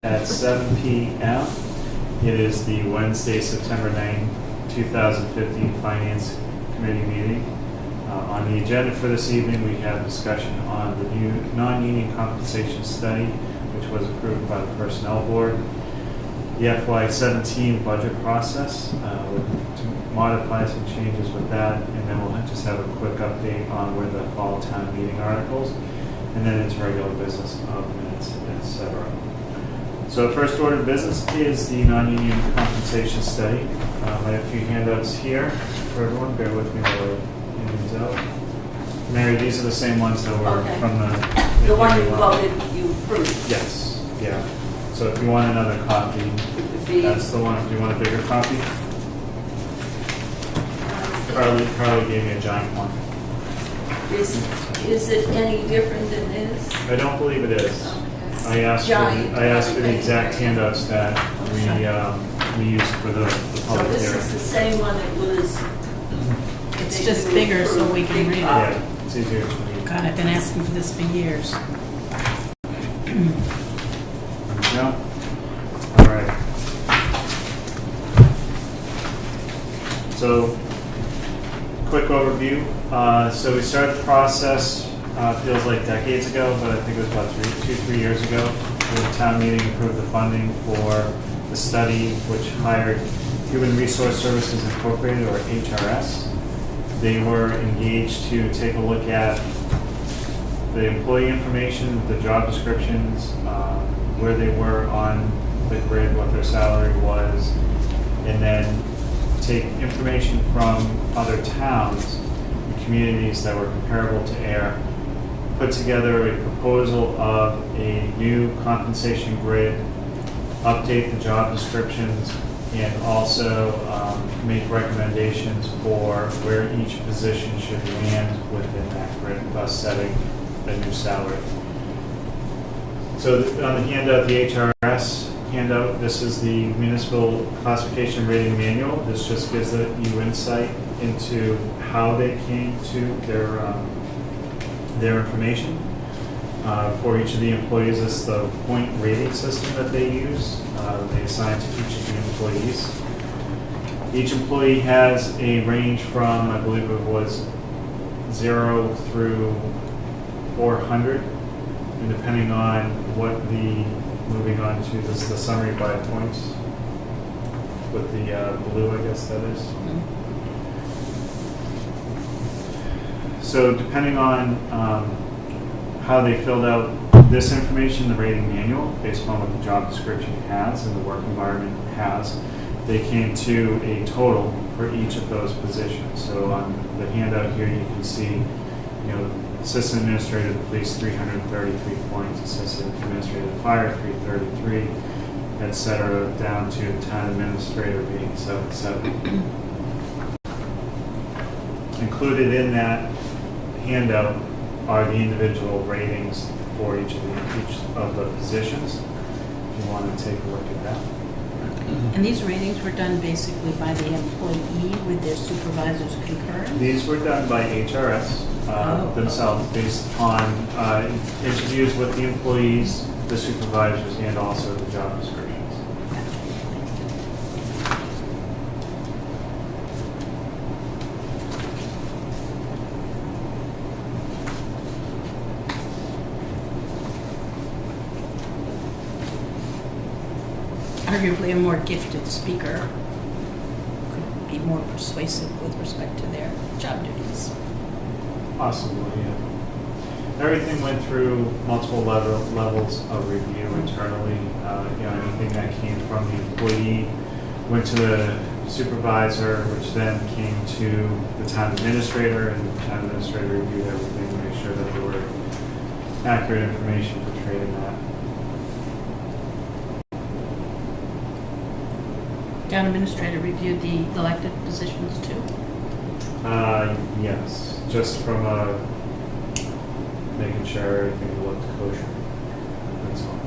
at 7 p.m. It is the Wednesday, September 9, 2015 Finance Committee meeting. On the agenda for this evening, we have discussion on the new non-union compensation study, which was approved by the Personnel Board, the FY17 budget process, to modify some changes with that, and then we'll just have a quick update on where the fall town meeting articles, and then into regular business of minutes, etc. So first order of business is the non-union compensation study. I have a few handouts here for everyone. Bear with me while I hand these out. Mary, these are the same ones that were from the one you voted, you approved. Yes, yeah. So if you want another copy, that's the one. Do you want a bigger copy? Carly gave me a giant one. Is it any different than this? I don't believe it is. Okay. I asked for the exact handouts that we used for the public So this hearing. is the same one that was... It's just bigger so we can read it. Yeah, it's easier to read. God, I've been asking for this for years. No? All right. So, quick overview. So we started the process, feels like decades ago, but I think it was about 3 years ago. The town meeting approved the funding for the study, which hired Human Resource Services Incorporated, or HRS. They were engaged to take a look at the employee information, the job descriptions, where they were on the grid, what their salary was, and then take information from other towns and communities that were comparable to Ayer, put together a proposal of a new compensation grid, update the job descriptions, and also make recommendations for where each position should land within that grid, thus setting a new salary. So on the handout, the HRS handout, this is the Municipal Classification Rating Manual. This just gives you insight into how they came to their information. For each of the employees, this is the point rating system that they use. They assign to each of the employees. Each employee has a range from, I believe it was 0 through 400, and depending on moving on to this, the summary by points with the blue, I guess that is. So depending on how they filled out this information, the rating manual, based upon what the job description has and the work environment has, they came to a total for each of those positions. So on the handout here, you can see, Assistant Administrator of the Police, 333 points, Assistant Administrator of the Fire, 333, et cetera, down to the Town Administrator being 77. Included in that handout are the individual ratings for each of the positions. If you want to take a look at that. And these ratings were done basically by the employee with their supervisor's concurrence? These were done by HRS themselves, based on interviews with the employees, the supervisors, and also the job descriptions. Arguably, a more gifted speaker could be more persuasive with respect to their job duties. Possibly, yeah. Everything went through multiple levels of review internally. Anything that came from the employee went to the supervisor, which then came to the town administrator, and the town administrator reviewed everything to make sure that there were accurate information portrayed in that. Town administrator reviewed the elected positions too? Yes, just from making sure everything looked kosher. That's all.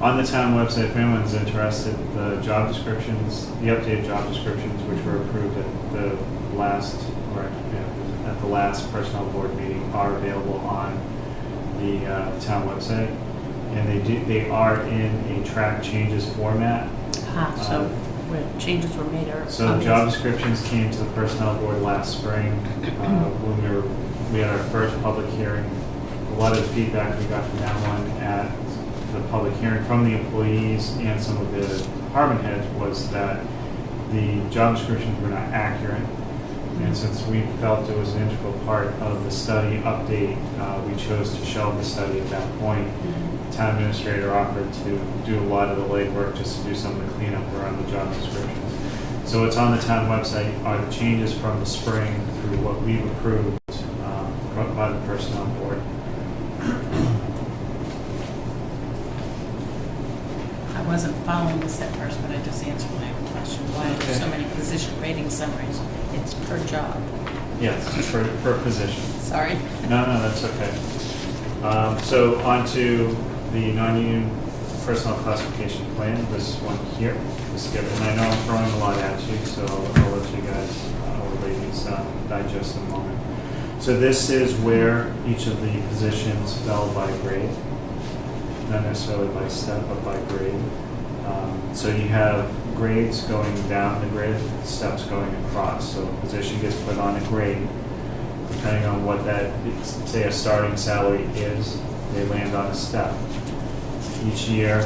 On the town website, if anyone's interested, the job descriptions, the updated job descriptions, which were approved at the last personnel board meeting, are available on the town website. and they are in a track changes format. So where changes were made or. So the job descriptions came to the personnel board last spring when we had our first public hearing. A lot of the feedback we got from that one at the public hearing from the employees and some of the department heads was that the job descriptions were not accurate. And since we felt it was an integral part of the study update, we chose to shelve the study at that point. The town administrator offered to do a lot of the legwork just to do some of the cleanup around the job descriptions. So what's on the town website are the changes from the spring through what we've approved by the personnel board. I wasn't following this at first, but I just answered my own question. Why are there so many position rating summaries? It's per job. Yes, per position. Sorry. No, that's okay. So on to the non-union personnel classification plan, this one here. And I know I'm throwing a lot at you, so I'll let you guys overlay these digest in a moment. So this is where each of the positions fell by grade, not necessarily by step, but by grade. So you have grades going down the grid, steps going across. So a position gets put on a grade, depending on what that, say a starting salary is, they land on a step. Each year,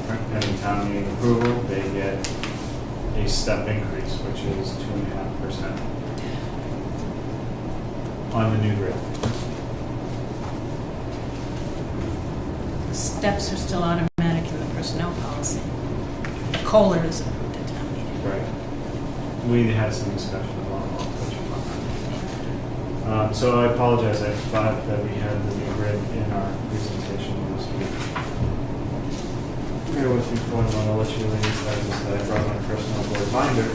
pending town meeting approval, they get a step increase, which is 2.5% on the new grid. Steps are still automatic in the personnel policy. The COLA is approved at town meeting. Right. We had some discussion about all touch upon that. So I apologize. I thought that we had the new grid in our presentation last week. Bear with me for a moment. I'll let you ladies know that I brought my personnel board binder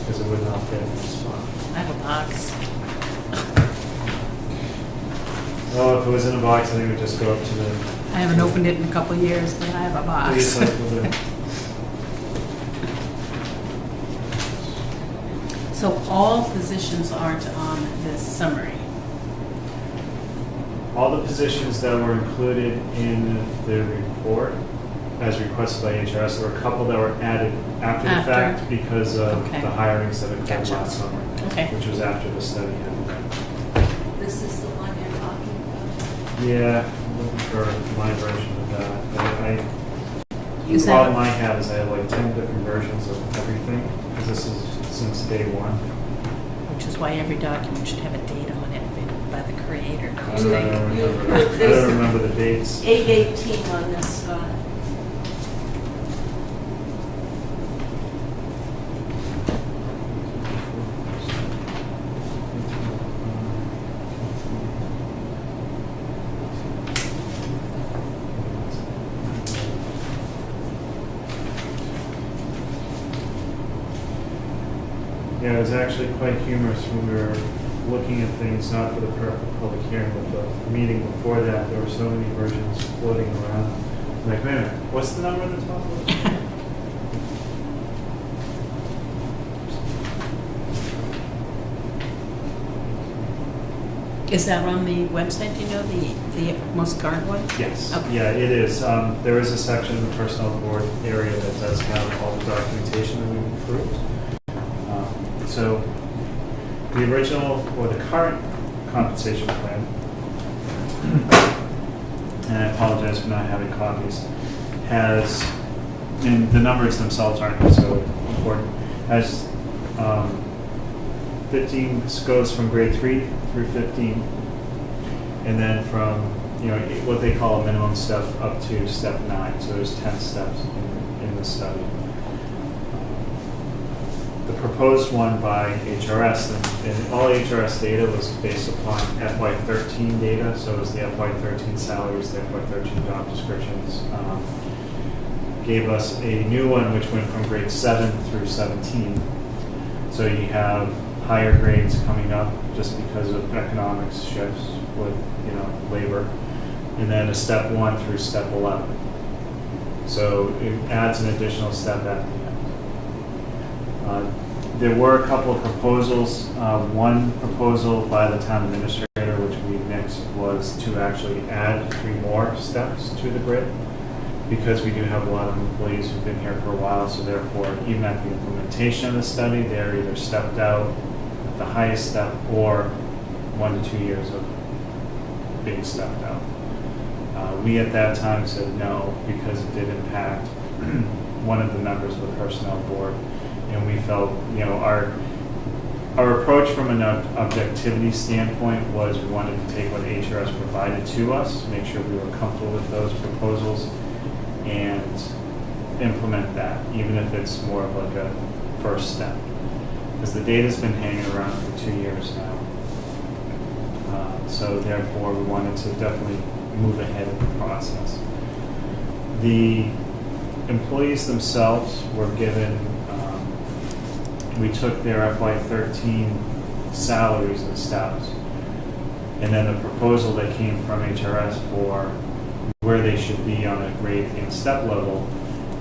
because it would not fit in this spot. I have a box. Oh, if it was in a box, I think we'd just go up to the I haven't opened it in a couple of years, but I have a box. recycle bin. So all positions aren't on this summary. All the positions that were included in the report as requested by HRS, there were a couple that were added after the After. fact because of Okay. the hirings that occurred Gotcha. last summer, Okay. which was after the study had been. This is the one you're talking about. Yeah, I'm looking for my version of that. The Is problem that, I have is I have like 10 different versions of everything, because this is since day one. which is why every document should have a date on it by the creator, I don't you don't think? remember, I don't remember the dates. 8/18 on this, Scott. Yeah, it was actually quite humorous when we were looking at things, not for the public hearing, but the meeting before that. There were so many versions floating around. I'm like, wait a minute, what's the number that's possible? Is that on the website, do you know, the most current one? Yes, Okay. yeah, it is. There is a section in the personnel board area that does have all the documentation that we've approved. So the original or the current compensation plan, and I apologize for not having copies, has, and the numbers themselves aren't so important, has 15, goes from grade 3 through 15, and then from, what they call a minimum step up to step 9. So there's 10 steps in the study. The proposed one by HRS, and all HRS data was based upon FY13 data, so it was the FY13 salaries, the FY13 job descriptions. Gave us a new one which went from grade 7 through 17. So you have higher grades coming up just because of economics shifts with labor, and then a step 1 through step 11. So it adds an additional step at the end. There were a couple of proposals. One proposal by the town administrator, which we mixed, was to actually add 3 more steps to the grid, because we do have a lot of employees who've been here for a while, so therefore, even at the implementation of the study, they're either stepped out at the highest step or 1 to 2 years of being stepped out. We at that time said no, because it did impact one of the members of the personnel board, and we felt, our approach from an objectivity standpoint was we wanted to take what HRS provided to us, make sure we were comfortable with those proposals, and implement that, even if it's more of like a first step. Because the data's been hanging around for 2 years now. So therefore, we wanted to definitely move ahead of the process. The employees themselves were given, we took their FY13 salaries and steps, and then the proposal that came from HRS for where they should be on a grade and step level,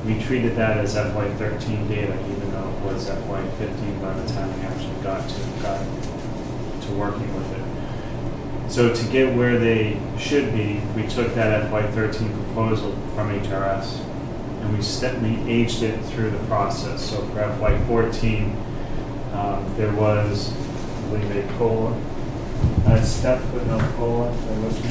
we treated that as FY13 data, even though it was FY15 by the time we actually got to working with it. So to get where they should be, we took that FY13 proposal from HRS and we aged it through the process. So for FY14, there was, I believe, a step with no COLA. Bear with me.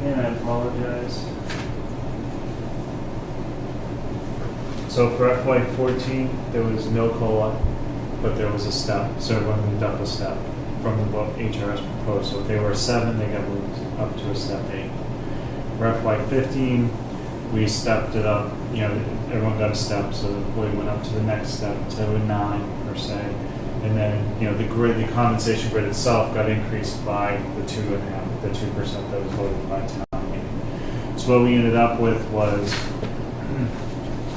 And I apologize. So for FY14, there was no COLA, but there was a step. So everyone moved up a step from what HRS proposed. So if they were a 7, they got moved up to a step 8. For FY15, we stepped it up. Everyone got a step, so the employee went up to the next step to a 9 per se. And then, the compensation grid itself got increased by the 2% that was voted by town meeting. So what we ended up with was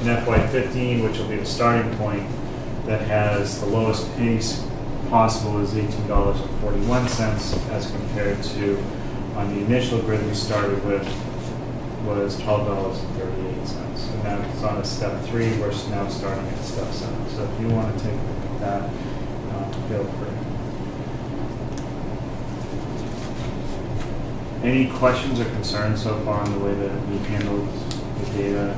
an FY15, which will be the starting point, that has the lowest pace possible is $18.41 as compared to, on the initial grid we started with, was $12.38. And that's on a step 3, we're now starting at step 7. So if you want to take a look at that, feel free. Any questions or concerns so far on the way that we handled the data?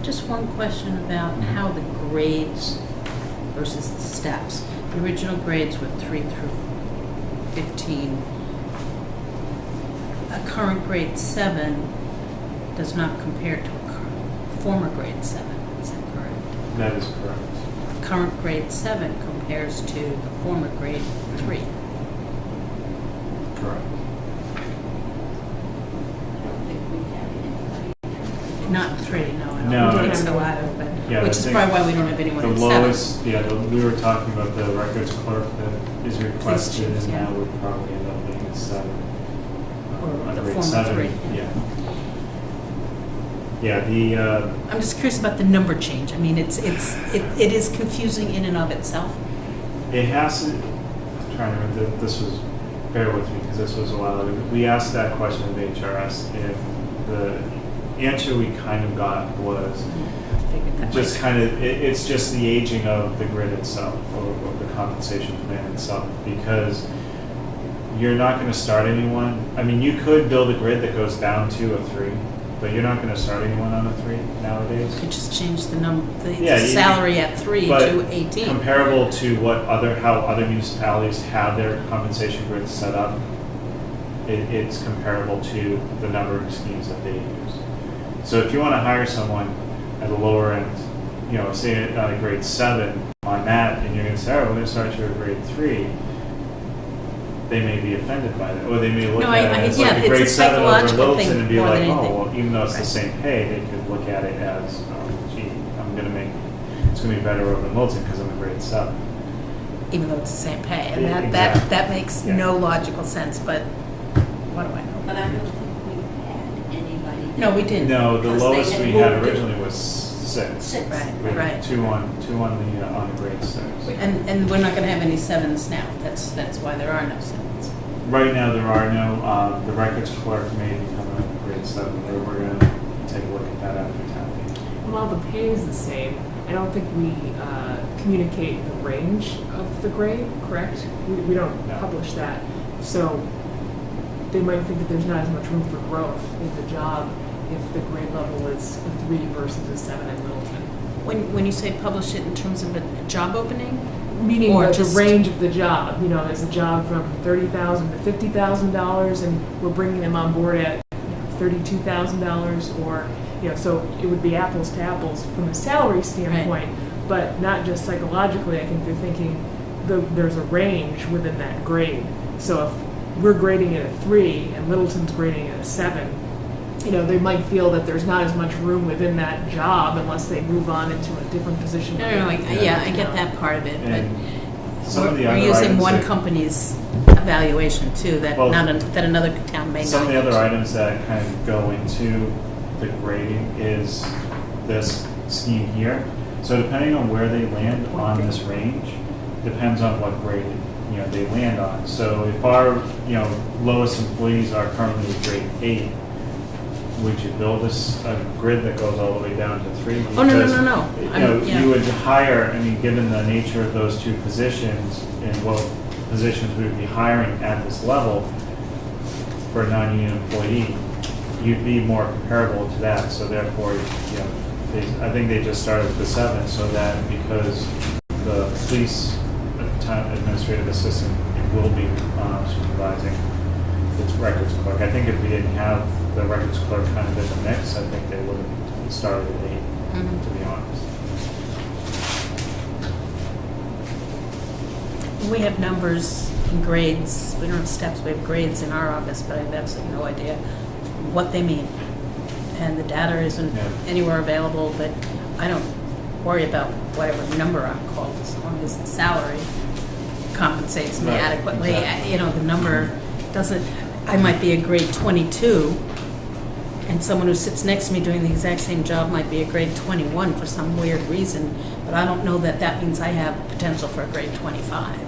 Just one question about how the grades versus the steps. The original grades were 3 through 15. A current grade 7 does not compare to a former grade 7. Is that correct? That is correct. Current grade 7 compares to the former grade 3. Correct. I don't think we have anybody. Not 3, no. I don't No, think it's- so either, but, Yeah, which I is think probably why we don't have anyone The at 7. lowest, we were talking about the records clerk that is requested, choose, and yeah. that would probably end up being a 7. Or On the grade former 7, 3. Yeah. Yeah, I'm just curious about the number change. I mean, it is confusing in and of itself. it has to, I'm trying to remember, this was, bear with me, because this was a while ago. We asked that question of HRS, and the answer we kind of got was, I figured that just might- kind of, it's just the aging of the grid itself, or the compensation plan itself, because you're not going to start anyone. I mean, you could build a grid that goes down to a 3, but you're not going to start anyone on a 3 nowadays. Could just change the Yeah, you- salary at 3 But to 18. comparable to how other municipalities have their compensation grids set up, it's comparable to the numbering schemes that they use. So if you want to hire someone at a lower end, say at a grade 7 on that, and you're going to say, we're going to start you at grade 3, they may be offended by that, or they may look No, at it as yeah, like a it's a grade 7 over psychological Littleton thing and be more like, than oh, anything. well, even though it's the Right. same pay, they could look at it as, gee, it's going to be better over Littleton because I'm a grade 7. Even though it's the same pay. And Yeah, that exactly. makes Yeah. no logical sense, but what do I know? But I don't think we had anybody. No, we didn't. No, the Because they lowest had we had moved it. originally was 6. 6. Right. We had two on the grade 6. And we're not going to have any 7s now. That's why there are no 7s. Right now, there are no, the records clerk may become a grade 7, or we're going to take a look at that after town meeting. while the pay is the same, I don't think we communicate the range of the grade, correct? We don't No. publish that. So they might think that there's not as much room for growth in the job if the grade level is a 3 versus a 7 in Middleton. When you say publish it in terms of a job opening? Meaning Or the just- range of the job, you know, there's a job from $30,000 to $50,000, and we're bringing them on board at $32,000, or, you know, so it would be apples to apples from a salary standpoint, but not just psychologically. I think they're thinking there's a range within that grade. So if we're grading it a 3 and Middleton's grading it a 7, you know, they might feel that there's not as much room within that job unless they move on into a different position. No, I get that part of it, And but some of the we're other using items one that- company's evaluation too, that Well, that another town may not. Some of the use. other items that kind of go into the grading is this scheme here. So depending on where they land on this range, depends on what grade, you know, they land on. So if our, you know, lowest employees are currently grade 8, would you build a grid that goes all the way down to 3? Oh, no. Because, You know, Yeah. you would hire, I mean, given the nature of those two positions and what positions we would be hiring at this level for a non-union employee, you'd be more comparable to that. So therefore, you know, I think they just started with the 7, so that because the police administrative assistant will be supervising the records clerk. I think if we didn't have the records clerk kind of in the mix, I think they would have started at 8, Mhm. to be honest. We have numbers and grades, we don't have steps, we have grades in our office, but I have absolutely no idea what they mean. And the data isn't Yeah. anywhere available, but I don't worry about whatever number I'm called, as long as the salary compensates me Right, adequately. exactly. You know, the number doesn't, I might be a grade 22, and someone who sits next to me doing the exact same job might be a grade 21 for some weird reason, but I don't know that that means I have potential for a grade 25.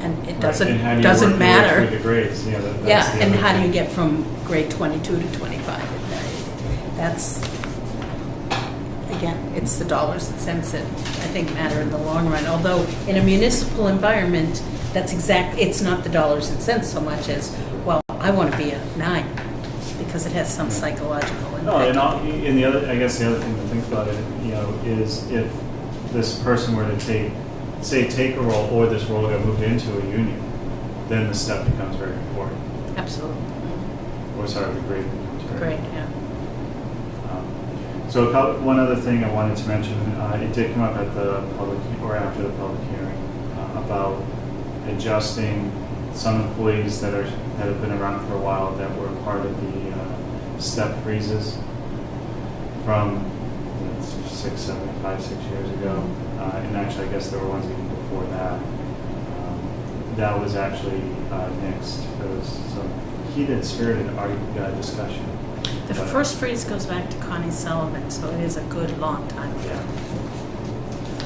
And it Right, doesn't and how do you doesn't work your way matter. through the grades? You know, that's Yeah, the and other how do thing. you get from grade 22 to 25? That's, again, it's the dollars and cents that I think matter in the long run. Although in a municipal environment, it's not the dollars and cents so much as, well, I want to be a 9 because it has some psychological No, impact. and the other, I guess the other thing to think about it, you know, is if this person were to take a role, or this role got moved into a union, then the step becomes very important. Absolutely. Or sorry, the grade becomes very Great, yeah. So one other thing I wanted to mention, it did come up at the public, or after the public hearing, about adjusting some employees that have been around for a while that were part of the step freezes from 6 years ago. And actually, I guess there were ones even before that. That was actually nixed. There was some heated, spirited discussion. The first freeze goes back to Connie Sullivan, so it is a good long time ago.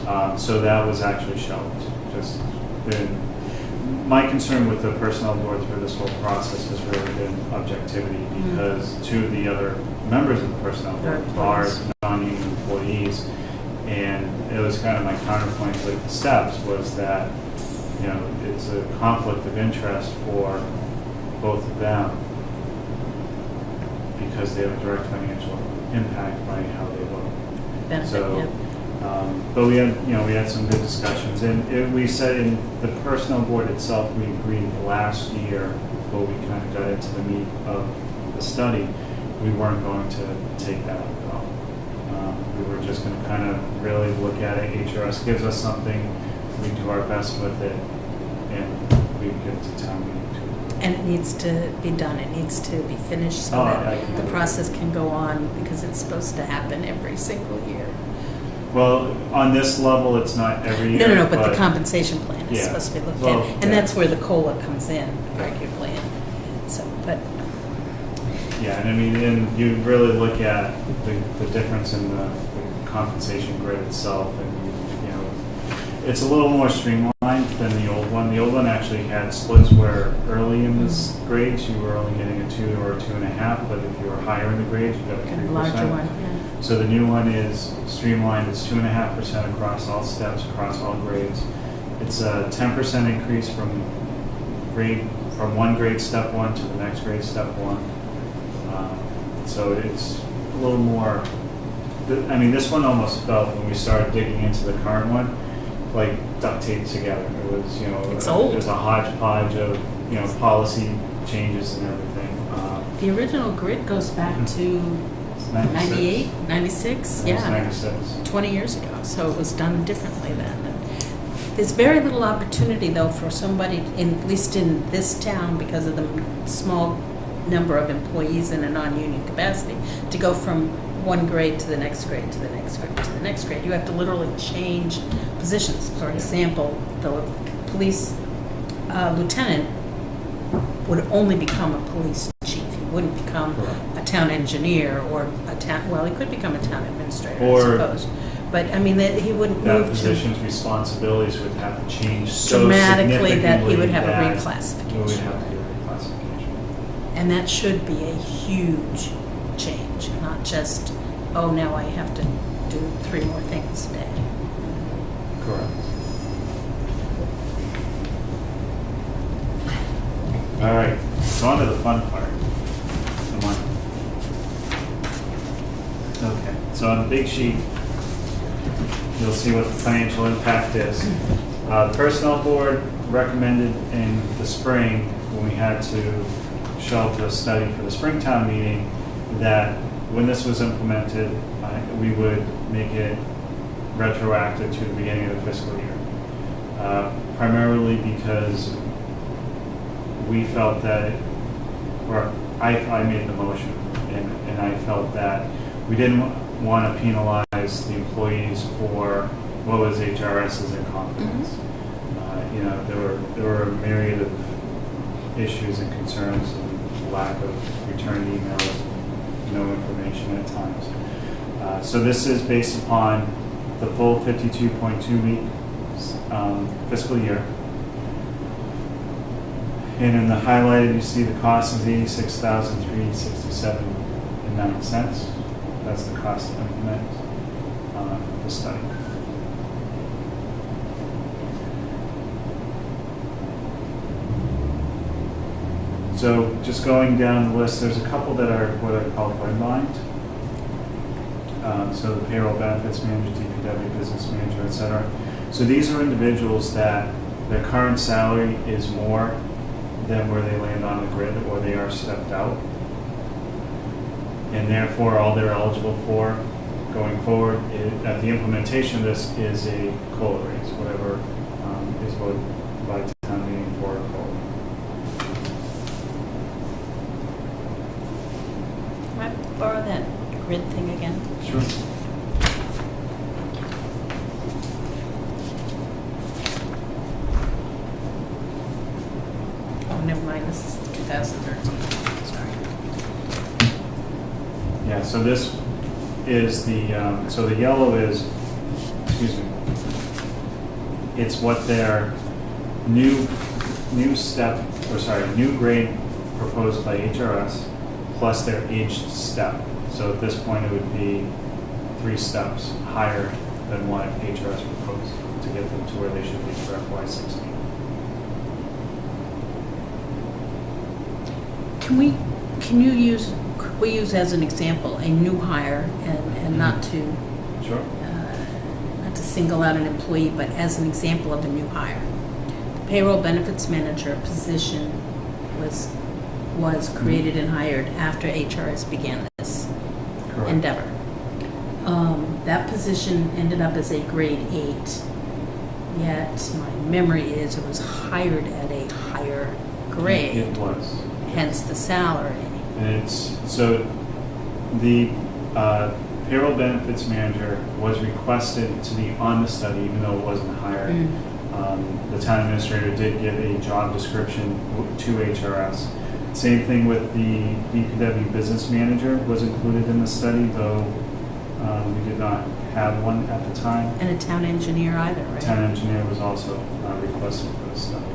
Yeah. So that was actually shelved. Just been, my concern with the personnel board through this whole process has really been objectivity, because two of the other members of the personnel board are non-union employees, and it was kind of my counterpoint with the steps was that, you know, it's a conflict of interest for both of them, because they have a direct financial impact by how they vote. Benefit, So, yeah. but we had some good discussions, and we said in the personnel board itself, we agreed last year, before we kind of got into the meat of the study, we weren't going to take that up at all. We were just going to kind of really look at it. HRS gives us something, we do our best with it, and we give it to town meeting to approve. And it needs to be done, it needs to be finished so Oh, I that can the do process can go on, because it's supposed to happen every single year. Well, on this level, it's not every year. No, but the compensation plan is Yeah. supposed to be looked Well, at, and yeah. that's where the COLA comes in, arguably. So, but Yeah, and I mean, and you really look at the difference in the compensation grid itself, and, you know, it's a little more streamlined than the old one. The old one actually had splits where early in this grades, you were only getting a 2 or a 2.5, but if you were higher in the grades, you got a 3%. kind of larger one, yeah. So the new one is streamlined, it's 2.5% across all steps, across all grades. It's a 10% increase from one grade step 1 to the next grade step 1. So it's a little more, I mean, this one almost felt, when we started digging into the current one, like duct tape together. It was, It's old. It was a hodgepodge of, policy changes and everything. The original grid goes back to 98, 96, That was yeah, 96. 20 years ago, so it was done differently then. And there's very little opportunity, though, for somebody, at least in this town, because of the small number of employees in a non-union capacity, to go from one grade to the next grade to the next grade to the next grade. You have to literally change positions. For example, the police lieutenant would only become a police chief. He wouldn't become a town engineer or a town, well, he could become a town administrator, Or- I suppose. But, I mean, he wouldn't That move to position's responsibilities would have to change so dramatically that he significantly would have a that we would reclassification. have to do a reclassification. And that should be a huge change, not just, oh, now I have to do 3 more things a day. Correct. All right, so on to the fun part. The money. Okay, so on the big sheet, you'll see what the financial impact is. The Personnel Board recommended in the spring, when we had to shelve the study for the Springtown meeting, that when this was implemented, we would make it retroactive to the beginning of the fiscal year. Primarily because we felt that, or I made the motion, and I felt that we didn't want to penalize the employees for what was HRS's incompetence. There were a myriad of issues and concerns and lack of returned emails, no information at times. So this is based upon the full 52.2 week fiscal year. And in the highlighted, you see the cost is $86,367.09. That's the cost to implement the study. So just going down the list, there's a couple that are what are called redlined. So the payroll benefits manager, DPW business manager, et cetera. So these are individuals that their current salary is more than where they land on the grid, or they are stepped out. And therefore, all they're eligible for going forward at the implementation of this is a COLA raise, whatever is voted by town meeting for a COLA. Can I borrow that grid thing again? Sure. Oh, never mind, this is 2013, sorry. Yeah, so this is so the yellow is, excuse me, it's what their new grade proposed by HRS plus their aged step. So at this point, it would be 3 steps higher than what HRS proposed to get them to where they should be for FY16. Could we use as an example a new hire and not to Sure. not to single out an employee, but as an example of a new hire. The payroll benefits manager position was created and hired after HRS began this Correct. endeavor. That position ended up as a grade 8, yet my memory is it was hired at a higher grade, It was. hence the salary. And so the payroll benefits manager was requested to be on the study, even though it wasn't hired. The town administrator did give a job description to HRS. Same thing with the DPW business manager was included in the study, though we did not have one at the time. And a town engineer either, right? Town engineer was also requested for the study.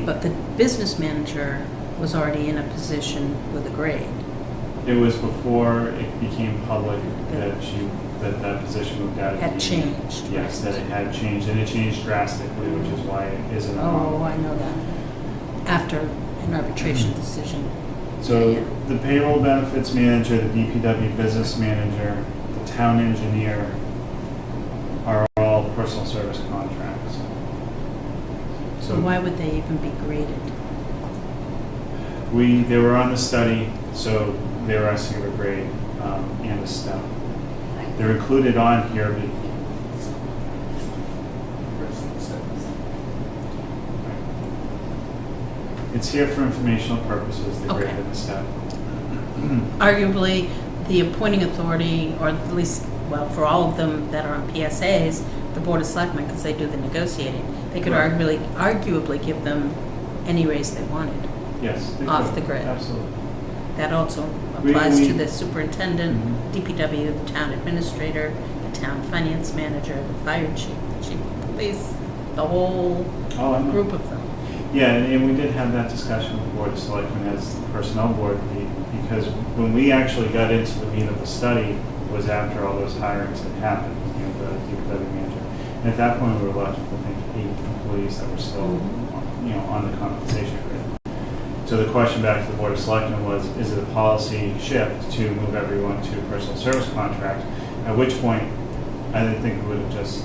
But the business manager was already in a position with a grade. It was before it became public that that position moved out of the Had union. changed. Yes, that it had changed, and it changed drastically, which is why it isn't Oh, on. I know that. After an arbitration decision. So the payroll benefits manager, the DPW business manager, the town engineer are all personal service contracts. So why would they even be graded? They were on the study, so they were asking for a grade and a step. They're included on here. It's here for informational purposes, the grade Okay. and the step. Arguably, the appointing authority, or at least, well, for all of them that are on PSAs, the Board of Selectmen, because they do the negotiating, they could Right. arguably give them any raise they wanted. Yes. they Off could. the grid. Absolutely. That also We- applies we- to the superintendent, Mhm. DPW, the town administrator, the town finance manager, the fire chief, the chief of police, the whole Oh, I know. group of them. Yeah, and we did have that discussion with the Board of Selectmen as the Personnel Board, because when we actually got into the meat of the study was after all those hirings had happened, the DPW manager. And at that point, we were left with, I think, 8 employees that were still, on the compensation grid. So the question back to the Board of Selectmen was, is it a policy shift to move everyone to personal service contract? At which point, I didn't think we would have just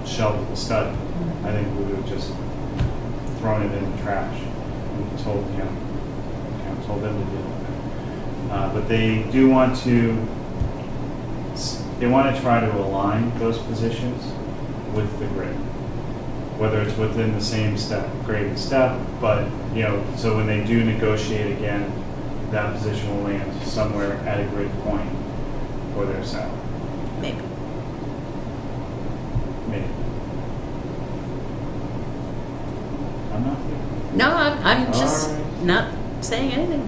shelved the study. I think we would have just thrown it in the trash and told told them to deal with it. But they do want to. They want to try to align those positions with the grid, whether it's within the same grade and step. But so when they do negotiate again, that position will land somewhere at a grid point for their salary. Maybe. Maybe. I'm not. No, I'm just All right. not saying anything.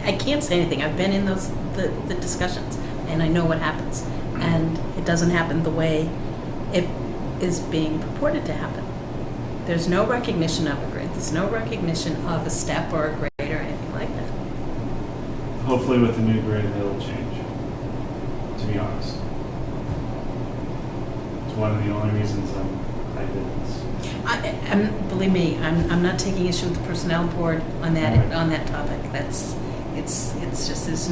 I can't say anything. I've been in the discussions, and I know what happens. And it doesn't happen the way it is being purported to happen. There's no recognition of a grade. There's no recognition of a step or a grade or anything like that. Hopefully, with the new grid, it'll change. To be honest, it's one of the only reasons I did this. Believe me, I'm not taking issue with the personnel board on that topic. It's just this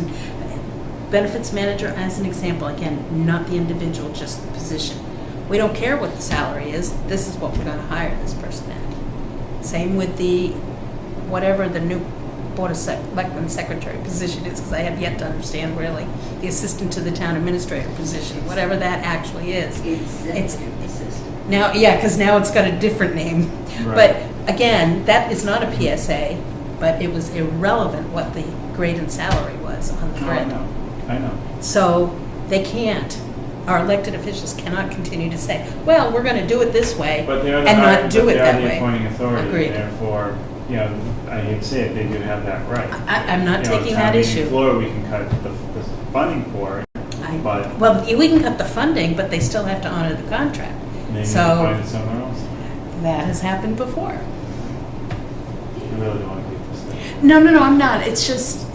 benefits manager as an example. Again, not the individual, just the position. We don't care what the salary is. This is what we're going to hire this person at. Same with whatever the new Board of Selectmen secretary position is, because I have yet to understand really the assistant to the town administrator position, whatever that actually is. Executive assistant. Now, yeah, because now it's got a different name. Right. But again, that is not a PSA, but it was irrelevant what the grade and salary was on the No, grid. I know. So they can't, our elected officials cannot continue to say, well, we're going to do it this way But they are the and higher- not do but it they are that the way. appointing authority. Agreed. Therefore, I hate to say it, they do have that right. I'm not taking town that meeting issue. floor, we can cut the funding for it, but Well, we can cut the funding, but they still have to honor the contract. maybe So find it somewhere else. that has happened before. I really don't want to beat this thing. No, I'm not. It's just,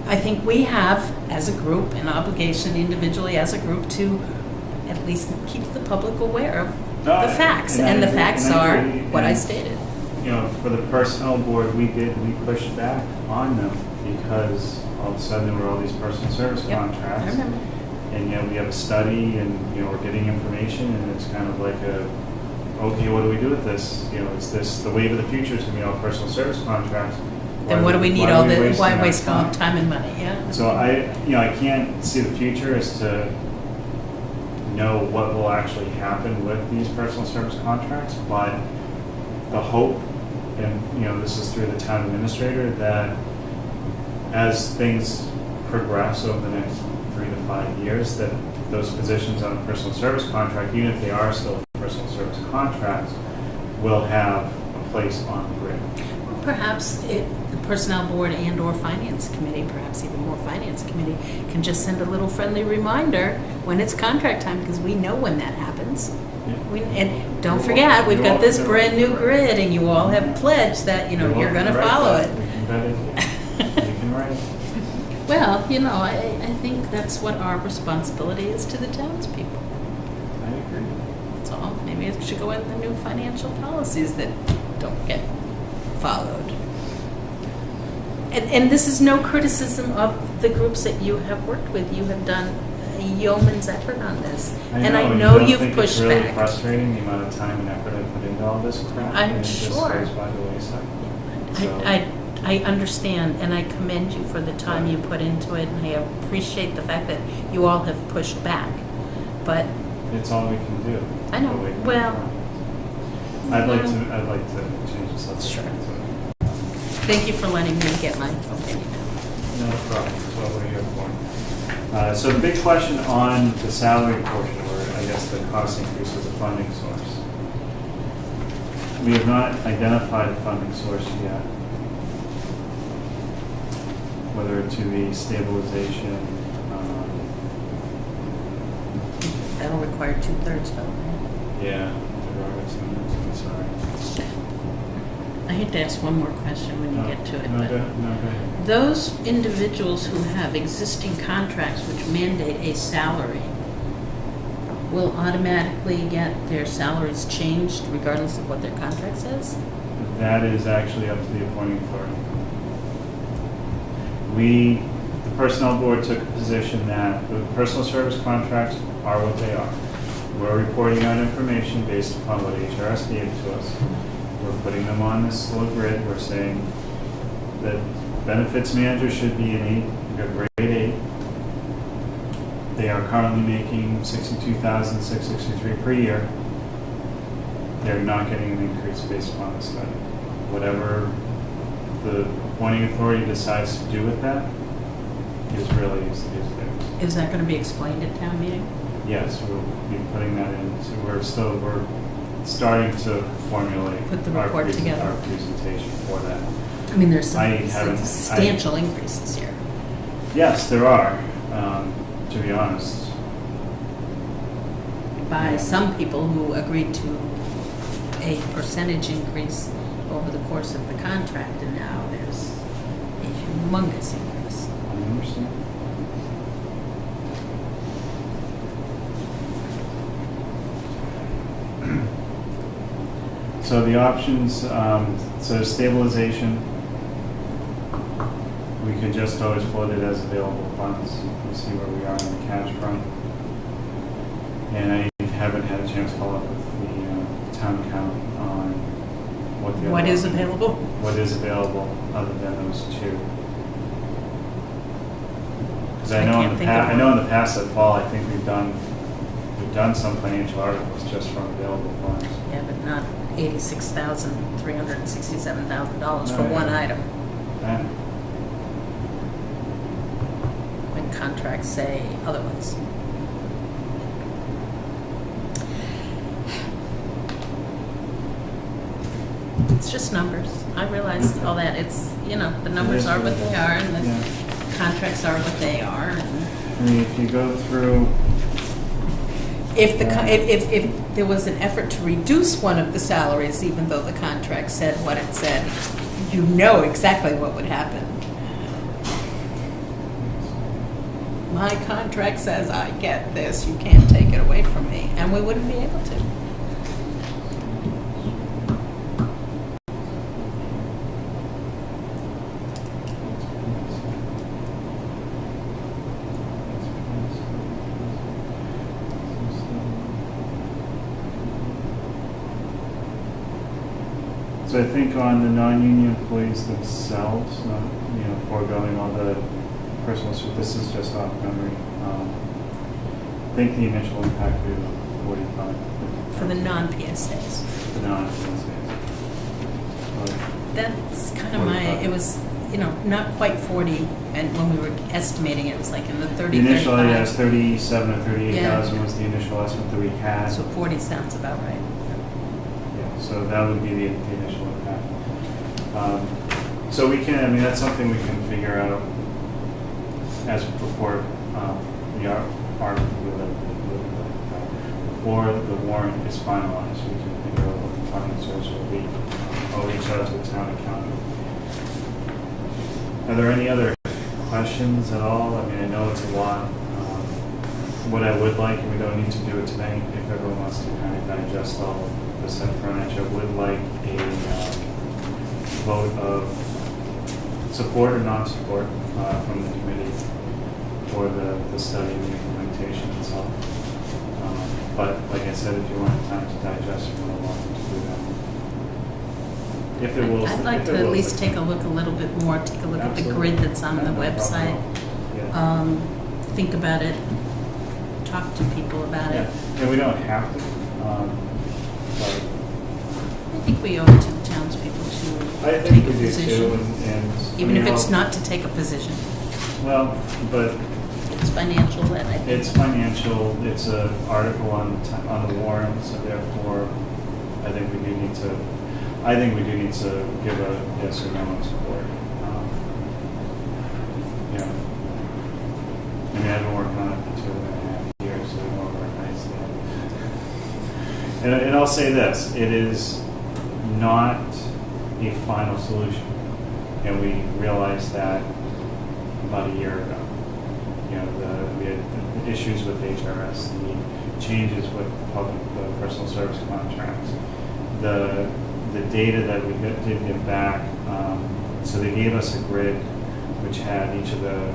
I think we have, as a group, an obligation individually as a group to at least keep the public aware of No, the facts. and I And the agree, facts and I are agree, what I and- stated. For the personnel board, we pushed back on them because all of a sudden there were all these personal service Yep, contracts. I remember. And we have a study and we're getting information and it's kind of like okay, what do we do with this? Is this the wave of the future? Is going to be all personal service contracts? Then what do we need why all are we the, wasting why our waste all the time and money, yeah? So I can't see the future as to know what will actually happen with these personal service contracts, but the hope, and this is through the town administrator, that as things progress over the next 3 to 5 years, that those positions on a personal service contract, even if they are still personal service contracts, will have a place on the grid. Perhaps the personnel board and/or finance committee, perhaps even more finance committee, can just send a little friendly reminder when it's contract time, because we know when that happens. And don't forget, we've got this brand new grid, and you all have pledged that, you're going to follow it. We can bet it. You can write it. Well, I think that's what our responsibility is to the townspeople. I agree. That's all. Maybe it should go in the new financial policies that don't get followed. And this is no criticism of the groups that you have worked with. You have done a yeoman's effort on this. And I know you don't you've think pushed it's really back. frustrating, the amount of time and effort I put into all this crap? I'm and it just sure. goes by the wayside. So- I understand, and I commend you for the time you put into it, and I appreciate the fact that you all have pushed back. But It's all we can do. I know. But we can Well, try. I'd like to change the subject. Sure. to- thank you for letting me get my opinion out. No problem, that's what we're here for. So the big question on the salary portion, or I guess the cost increase of the funding source. We have not identified a funding source yet. Whether it to be stabilization, That'll require 2/3 vote, right? yeah, I'm sorry. I hate to ask one more question when you get to it, No, but go ahead. those individuals who have existing contracts which mandate a salary will automatically get their salaries changed regardless of what their contract says? That is actually up to the appointing authority. The personnel board took a position that the personal service contracts are what they are. We're reporting out information based upon what HRS gave to us. We're putting them on this little grid. We're saying that benefits manager should be a grade 8. They are currently making $62,663 per year. They're not getting an increase based upon the study. Whatever the appointing authority decides to do with that is theirs. Is that going to be explained at town meeting? Yes, we'll be putting that in. So we're starting to formulate Put the report together. our presentation for that. I mean, there's I some haven't- substantial increases here. Yes, there are, to be honest. By some people who agreed to a percentage increase over the course of the contract, and now there's a humongous increase. I understand. So the options, so stabilization, we could just always float it as available funds. We see where we are in the cash front. And I haven't had a chance to follow up with the town account on what the What other is option- available? What is available other than those two? Because I I know can't in the think of past, I one. know in the past that fall, I think we've done some financial articles just from available funds. Yeah, but not $86,367,000 for No, one yeah. item, And when contracts say otherwise. It's just numbers. I realize all that. It's, the numbers are what they are, and the Yeah. contracts are what they are. And I mean, if you go through, if there was an effort to reduce one of the salaries, even though the contract said what it said, you know exactly what would happen. My contract says I get this, you can't take it away from me, and we wouldn't be able to. so I think on the non-union employees themselves, not, foregoing all the personal, this is just off memory. I think the initial impact would be about 45. For the non-PSAs. The non-PSAs. That's kind of 45. it was, not quite 40, and when we were estimating it was like in the 30, The initial, 35. yes, 37 or 38,000 Yeah. was the initial estimate that we had. So 40 sounds about right. Yeah, so that would be the initial impact. So we can, that's something we can figure out as before we are with before the warrant is finalized, we can figure out what the funding source will be. I'll reach out to the town accountant. Are there any other questions at all? I mean, I know it's a lot. What I would like, and we don't need to do it tonight, if everyone wants to kind of digest all of this information, I would like a vote of support or non-support from the committee for the study and the implementation itself. But like I said, if you want time to digest, you're more welcome to do that. If it will, I'd like to at least take a look a little bit more, take a look at the Absolutely. grid that's on the website. Yeah. Think about it, talk to people about Yeah, it. and we don't have to, but I think we owe it to the townspeople to I take think a we do too, position. and. Even if you know, it's not to take a position. Well, but It's financial, and I think. it's financial, it's an article on the warrant, so therefore, I think we do need to give a yes or no on support. Yeah. I mean, I've been working on it for 2.5 years, so we know where I stand. And I'll say this, it is not a final solution. And we realized that about a year ago. You know, we had the issues with HRS, the changes with the personal service contracts, the data that we did get back. So they gave us a grid which had each of the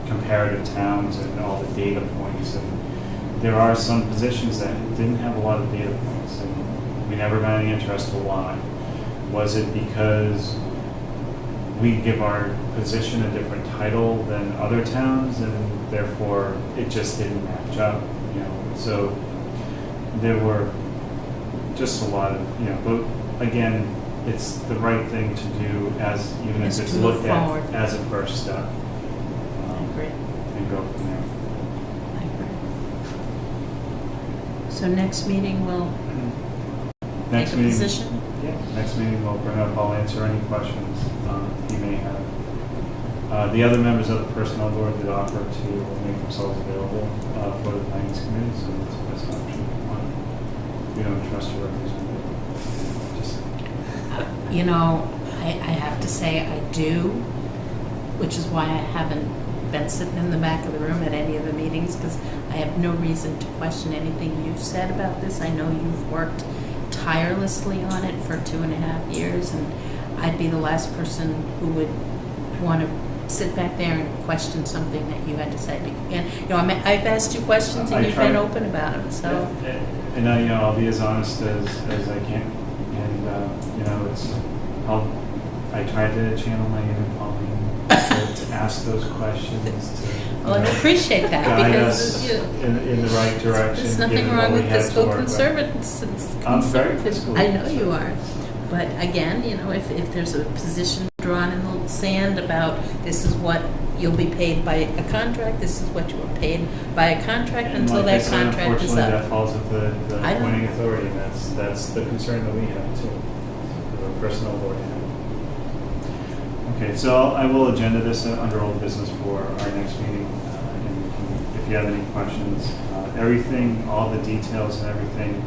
comparative towns and all the data points. And there are some positions that didn't have a lot of data points, and we never got any interest to why. Was it because we give our position a different title than other towns, and therefore it just didn't match up, you know? So there were just a lot of, you know, but again, it's the right thing to do as, even Is if it's to move looked at forward. as a first step. I agree. And go from there. I agree. So next meeting, we'll Next take a meeting, position? yeah, next meeting we'll bring up, I'll answer any questions you may have. The other members of the personnel board did offer to make themselves available for the finance committee, so that's the best option. We don't trust your representative. Just, You know, I have to say I do, which is why I haven't been sitting in the back of the room at any of the meetings, because I have no reason to question anything you've said about this. I know you've worked tirelessly on it for 2.5 years, and I'd be the last person who would want to sit back there and question something that you had to say. And, you know, I've asked you questions and I you've tried- been open about them, so. and you know, I'll be as honest as I can, and you know, I tried to channel my inner Pauline to ask those questions, to Well, I appreciate that, guide because us you, in the right direction. there's nothing given wrong what we with had to fiscal work with. conservatism. I'm very fiscal. I know you are. But again, you know, if there's a position drawn in the sand about this is what you'll be paid by a contract, this is what you were paid by a contract And until like I that said, contract is unfortunately, up. that falls with the I know. appointing authority, and that's the concern that we have too, the personnel board. Okay, so I will agenda this under old business for our next meeting. And we can, if you have any questions, everything, all the details and everything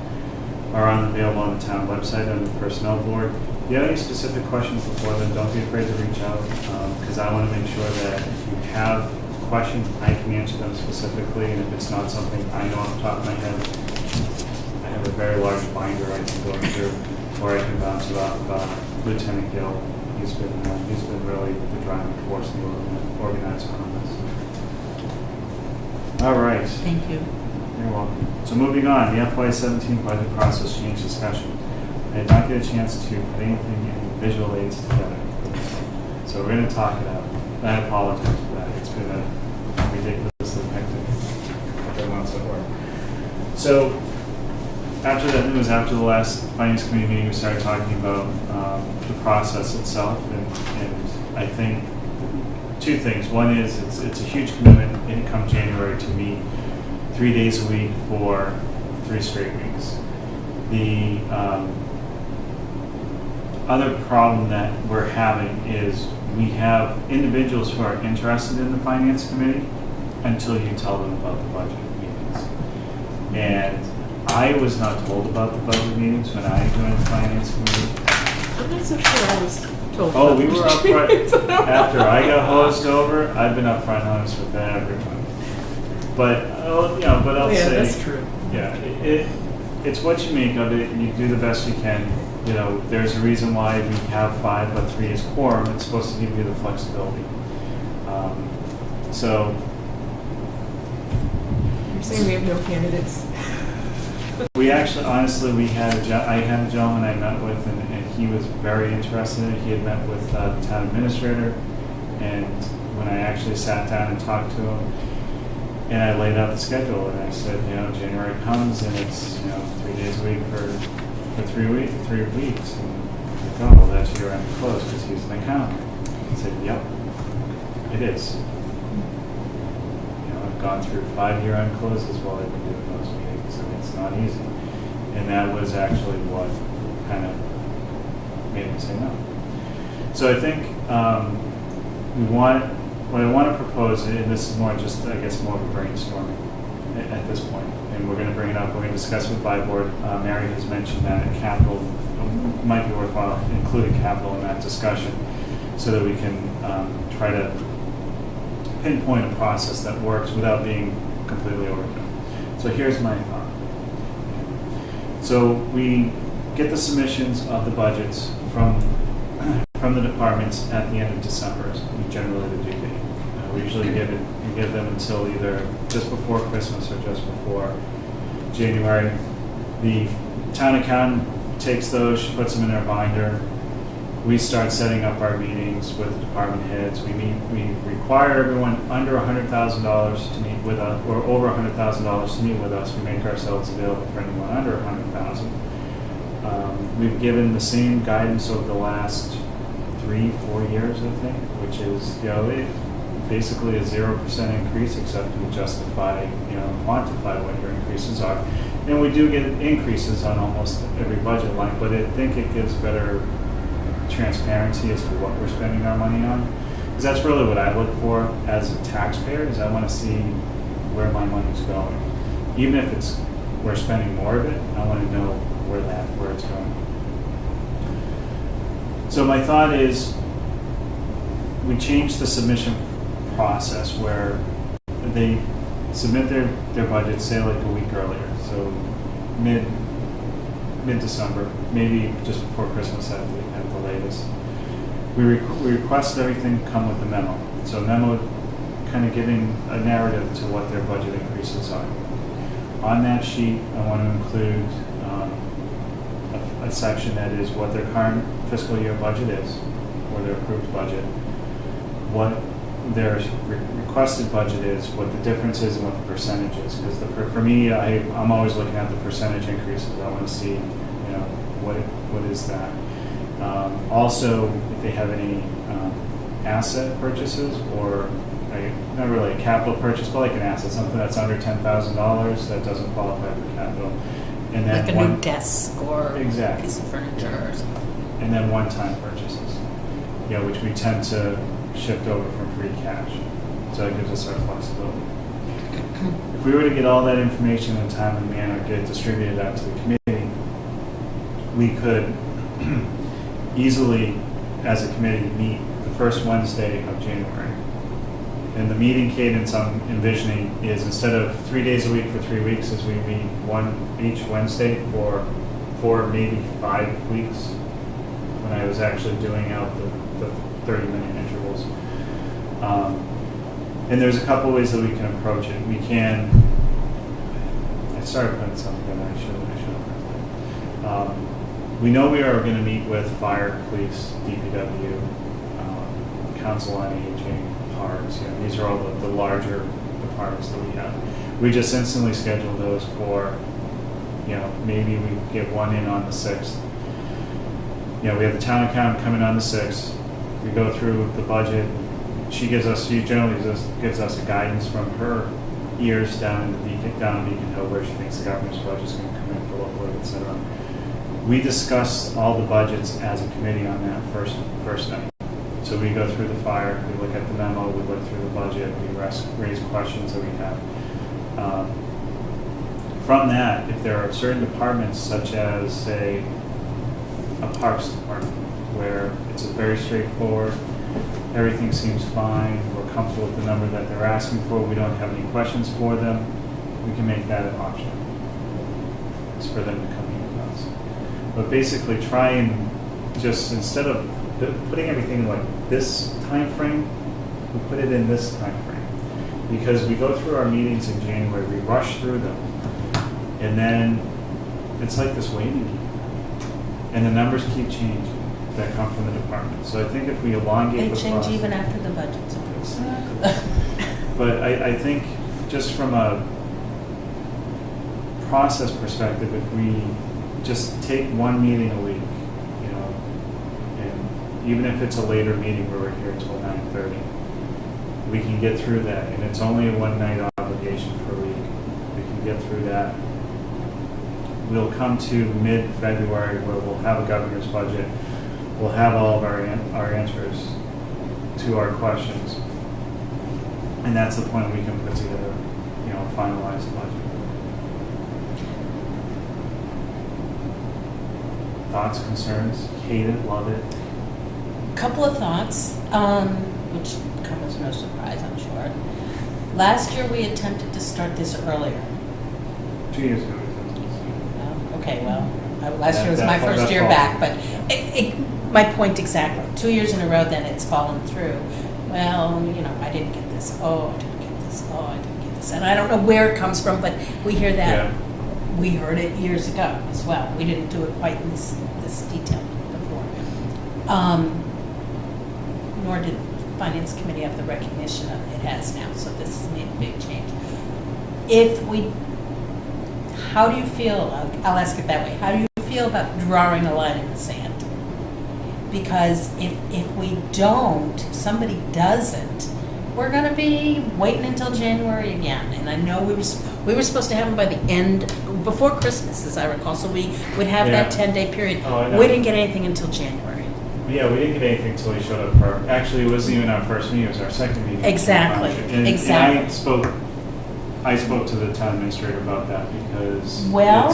are available on the town website under the personnel board. If you have any specific questions before then, don't be afraid to reach out, because I want to make sure that if you have questions, I can answer them specifically, and if it's not something I know off the top of my head, I have a very large binder I can go through, or I can bounce it off Lieutenant Gill. He's been really the driving force in the organizer on this. All right. Thank you. You're welcome. So moving on, the FY17 budget process change discussion. I did not get a chance to put anything in visual aids together. So we're going to talk it out. I apologize for that. It's been a ridiculously hectic couple of months at work. So after that news, after the last finance committee meeting, we started talking about the process itself, and I think two things. One is it's a huge commitment in come January to meet 3 days a week for 3 straight weeks. The other problem that we're having is we have individuals who are interested in the finance committee until you tell them about the budget meetings. And I was not told about the budget meetings when I joined the finance committee. I'm not so sure I was told. Oh, about we were the up front, meetings. after I got hosed over, I've been up front honest with everyone. But, but I'll Yeah, say. that's true. Yeah, it's what you make of it, you do the best you can. There's a reason why we have 5, but 3 is quorum, it's supposed to give you the flexibility. So, You're saying we have no candidates? we actually, honestly, I had a gentleman I met with, and he was very interested in it. He had met with the town administrator, and when I actually sat down and talked to him, and I laid out the schedule, and I said, January comes, and it's 3 days a week for 3 weeks. And he's like, oh, well, that's year-end close because he's an accountant. I said, yep, it is. I've gone through 5 year-end closes while I've been doing those meetings, and it's not easy. And that was actually what kind of made me say no. So I think what I want to propose, and this is more just, I guess, more of a brainstorming at this point, and we're going to bring it up, we're going to discuss with by board. Mary has mentioned that capital might be worthwhile including capital in that discussion so that we can try to pinpoint a process that works without being completely overkill. So here's my thought. So we get the submissions of the budgets from the departments at the end of December. We generally do. We usually give them until either just before Christmas or just before January. The town accountant takes those, she puts them in her binder. We start setting up our meetings with the department heads. We require everyone under $100,000 to meet with us, or over $100,000 to meet with us. We make ourselves available for anyone under $100,000. We've given the same guidance over the last 3-4 years, I think, which is, basically a 0% increase, except we justify, quantify what your increases are. And we do get increases on almost every budget line, but I think it gives better transparency as to what we're spending our money on. Because that's really what I look for as a taxpayer, is I want to see where my money's going. Even if we're spending more of it, I want to know where it's going. So my thought is, we change the submission process where they submit their budget, say like a week earlier, so mid-December, maybe just before Christmas at the latest. We request everything come with a memo. So a memo kind of giving a narrative to what their budget increases are. On that sheet, I want to include a section that is what their current fiscal year budget is, or their approved budget, what their requested budget is, what the difference is, and what the percentage is. Because for me, I'm always looking at the percentage increases. I want to see, what is that. Also, if they have any asset purchases, or not really a capital purchase, but like an asset, something that's under $10,000 that doesn't qualify for capital. And then Like a new desk or exactly. piece of furniture or something. And then one-time purchases, which we tend to shift over from free cash. So that gives us our flexibility. If we were to get all that information in a timely manner, get it distributed out to the committee, we could easily, as a committee, meet the first Wednesday of January. And the meeting cadence I'm envisioning is, instead of 3 days a week for 3 weeks, is we meet one each Wednesday for 4, maybe 5 weeks, when I was actually doing out the 30-minute intervals. And there's a couple ways that we can approach it. We can, I started putting something in, I should have. We know we are going to meet with fire, police, DPW, Council on Aging, parks. These are all the larger departments that we have. We just instantly schedule those for, maybe we get one in on the 6th. We have the town accountant coming on the 6th. We go through the budget. She generally gives us a guidance from her ears down in Beacon Hill, where she thinks the government's budget is going to come in for local work, etc. We discuss all the budgets as a committee on that first night. So we go through the fire, we look at the memo, we look through the budget, we raise questions that we have. from that, if there are certain departments such as, say, a parks department, where it's a very straightforward, everything seems fine, we're comfortable with the number that they're asking for, we don't have any questions for them, we can make that an option. It's for them to come in with us. But basically try and just, instead of putting everything like this time frame, we put it in this time frame. Because we go through our meetings in January, we rush through them, and then it's like this waiting game. And the numbers keep changing that come from the department. So I think if we elongate They the change process. even after the budget's approved. But I think just from a process perspective, if we just take one meeting a week, you know, and even if it's a later meeting where we're here until 9:30, we can get through that. And it's only a one-night obligation per week. We can get through that. We'll come to mid-February where we'll have a governor's budget. We'll have all of our answers to our questions. And that's the point we can put together, you know, a finalized budget. Thoughts, concerns? Hate it, love it? Couple of thoughts, which come as no surprise, I'm sure. Last year, we attempted to start this earlier. 2 years ago. Okay, well, last year was my first year back, but my point exactly. 2 years in a row, then it's fallen through. Well, you know, I didn't get this. Oh, I didn't get this. Oh, I didn't get this. And I don't know where it comes from, but we hear that. Yeah. We heard it years ago as well. We didn't do it quite in this detail before. Nor did Finance Committee have the recognition of it has now, so this has made a big change. How do you feel, I'll ask it that way, how do you feel about drawing a line in the sand? Because if we don't, if somebody doesn't, we're going to be waiting until January again. And I know we were supposed to have them by the end, before Christmas, as I recall, so we would have that 10-day period. Oh, I know. We didn't get anything until January. Yeah, we didn't get anything until we showed up for, actually, it wasn't even our first meeting, it was our second meeting. Exactly, And exactly. I spoke to the town administrator about that because Well-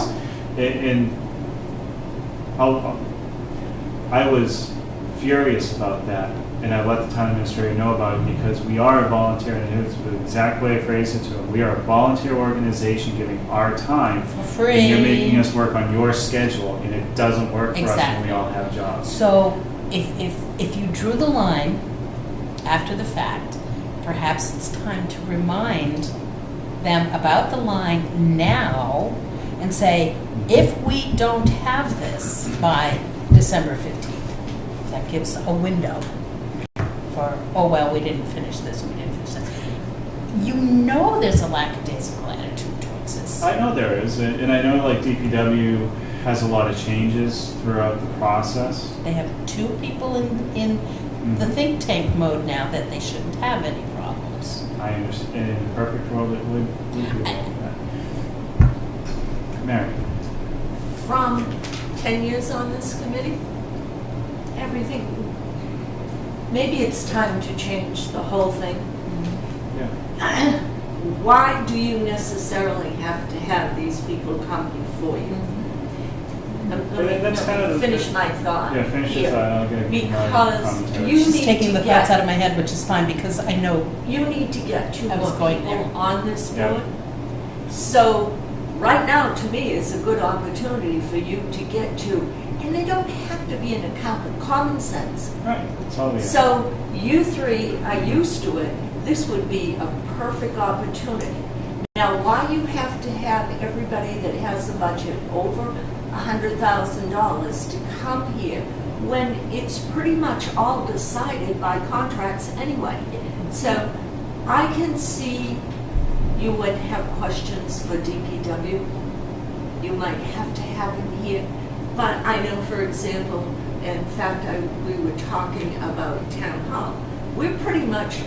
I was furious about that, and I let the town administrator know about it because we are a volunteer, and it's the exact way I phrased it to him. We are a volunteer organization giving our time. For free. And you're making us work on your schedule, and it doesn't work for us when Exactly. we all have jobs. So if you drew the line after the fact, perhaps it's time to remind them about the line now and say, if we don't have this by December 15th, that gives a window for, oh, well, we didn't finish this, we didn't finish that. You know there's a lackadaisical attitude towards this. I know there is, and I know like DPW has a lot of changes throughout the process. They have two people in the think tank mode now that they shouldn't have any problems. I understand, in a perfect world, it would be like that. Mary? From 10 years on this committee, everything, maybe it's time to change the whole thing. Yeah. Why do you necessarily have to have these people come before you? That's kind of the- Finish my thought. Yeah, finish here. this, I'll get my Because commentary. you She's need taking to the thoughts get- out of my head, which is fine because I know You need to get two I was more going people there. on this Yeah. board. So, right now, to me, is a good opportunity for you to get to, and they don't have to be an accountant, common sense. Right, that's all we have. So, you three are used to it, this would be a perfect opportunity. Now, why you have to have everybody that has a budget over $100,000 to come here when it's pretty much all decided by contracts anyway? So I can see you would have questions for DPW. You might have to have him here. But I know, for example, in fact, we were talking about town hall. We're pretty much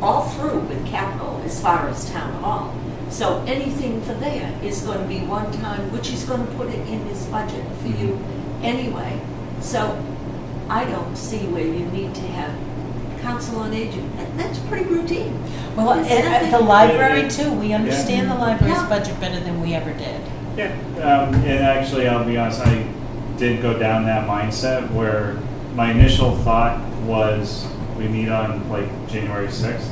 all through with capital as far as town hall. So anything for there is going to be one time, which he's going to put it in his budget for you anyway. So I don't see where you need to have council on aging. That's pretty routine. Well, Is and anything- the library too, we understand the library's Yeah. budget better than we ever did. Yeah, and actually, I'll be honest, I did go down that mindset where my initial thought was we meet on like January 6th,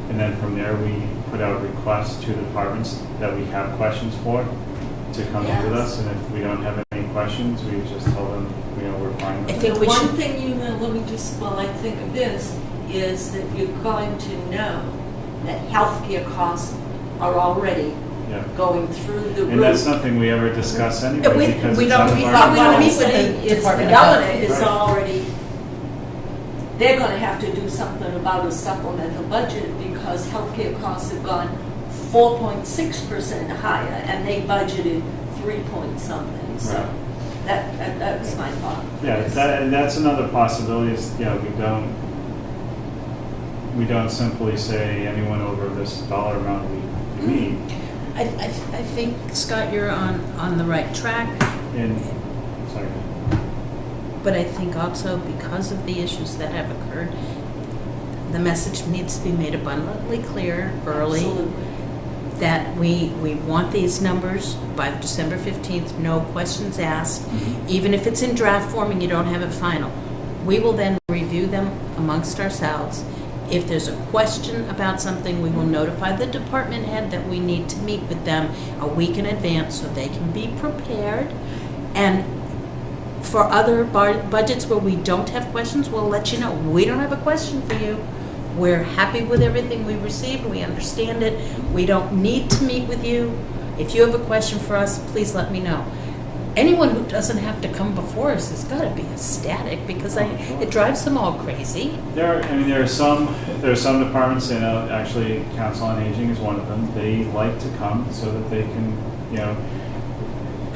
and then from there we put out requests to the departments that we have questions for to come in with Yes. us, and if we don't have any questions, we just tell them, we're fine with I it. think The we one should- thing you know, let me just, while I think of this, is that you're going to know that healthcare costs are already Yeah. going through the roof. And that's nothing we ever discuss anyway, We- because we it's don't out of meet- our. But we what don't I'm meet with the saying is the Department of governor Health. is Right. already, they're gonna have to do something about a supplemental budget because healthcare costs have gone 4.6% higher and they budgeted 3 point something, so Right. that was my thought. Yeah, and that's another possibility is, we don't simply say anyone over this dollar amount we meet. I think, Scott, you're on the right track, And, sorry, but I think also because of the issues that have occurred, the message needs to be made abundantly clear early Absolutely. that we want these numbers by December 15th, no questions asked. Even if it's in draft form and you don't have it final, we will then review them amongst ourselves. If there's a question about something, we will notify the department head that we need to meet with them a week in advance so they can be prepared. And for other budgets where we don't have questions, we'll let you know. We don't have a question for you. We're happy with everything we received. We understand it. We don't need to meet with you. If you have a question for us, please let me know. Anyone who doesn't have to come before us has got to be ecstatic because it drives them all crazy. there are some departments, and actually Council on Aging is one of them. They like to come so that they can,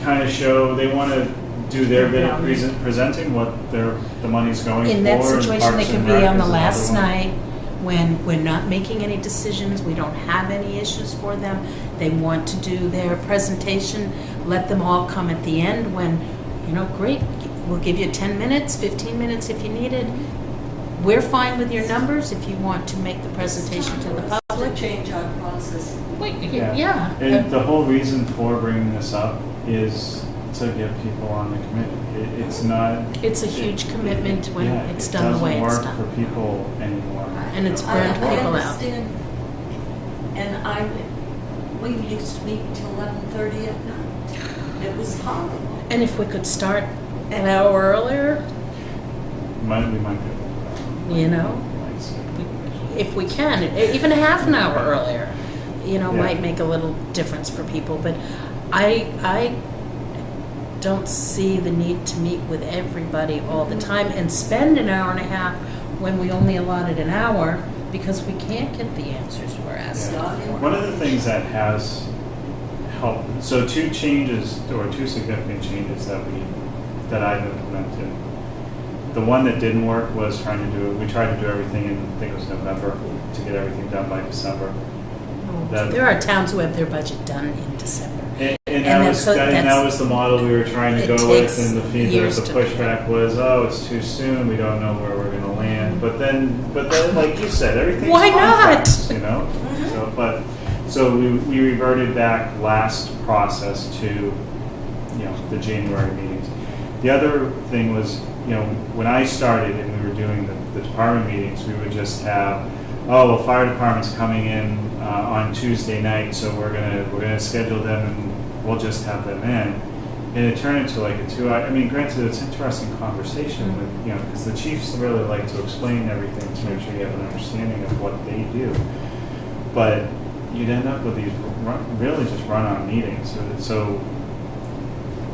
kind of show, they want to do their bit of presenting what the money's going for. In that and situation, they Parks could and be Rec on the is last another one. night when we're not making any decisions, we don't have any issues for them. They want to do their presentation, let them all come at the end when, great, we'll give you 10 minutes, 15 minutes if you need it. We're fine with your numbers if you want to make the presentation to the To public. change our process. Yeah. And the whole reason for bringing this up is to get people on the committee. It's not. It's a huge commitment when yeah, it's done the way it's It doesn't work done. for people anymore. And it's I burned people out. understand. And we used to meet till 11:30 at night. It was horrible. And if we could start an hour earlier, We might be able to. if we can, even a half an hour earlier, Yeah. might make a little difference for people. But I don't see the need to meet with everybody all the time and spend an hour and a half when we only allotted an hour because we can't get the answers we're asking Yeah. for. One of the things that has helped, so two significant changes that I've implemented. The one that didn't work was we tried to do everything in, I think it was November, to get everything done by December. There are towns who have their budget done in December. And that's- that was the model we were trying to it go takes with, and the years the to- pushback was, it's too soon, we don't know where we're gonna land. But then, like you said, everything's Why not? contracts, So we reverted back last process to, the January meetings. The other thing was, when I started and we were doing the department meetings, we would just have, fire department's coming in on Tuesday night, so we're gonna schedule them and we'll just have them in. And it turned into like a 2 hour, granted, it's an interesting conversation with, because the chiefs really like to explain everything to make sure you have an understanding of what they do. But you'd end up with these really just run-on meetings. So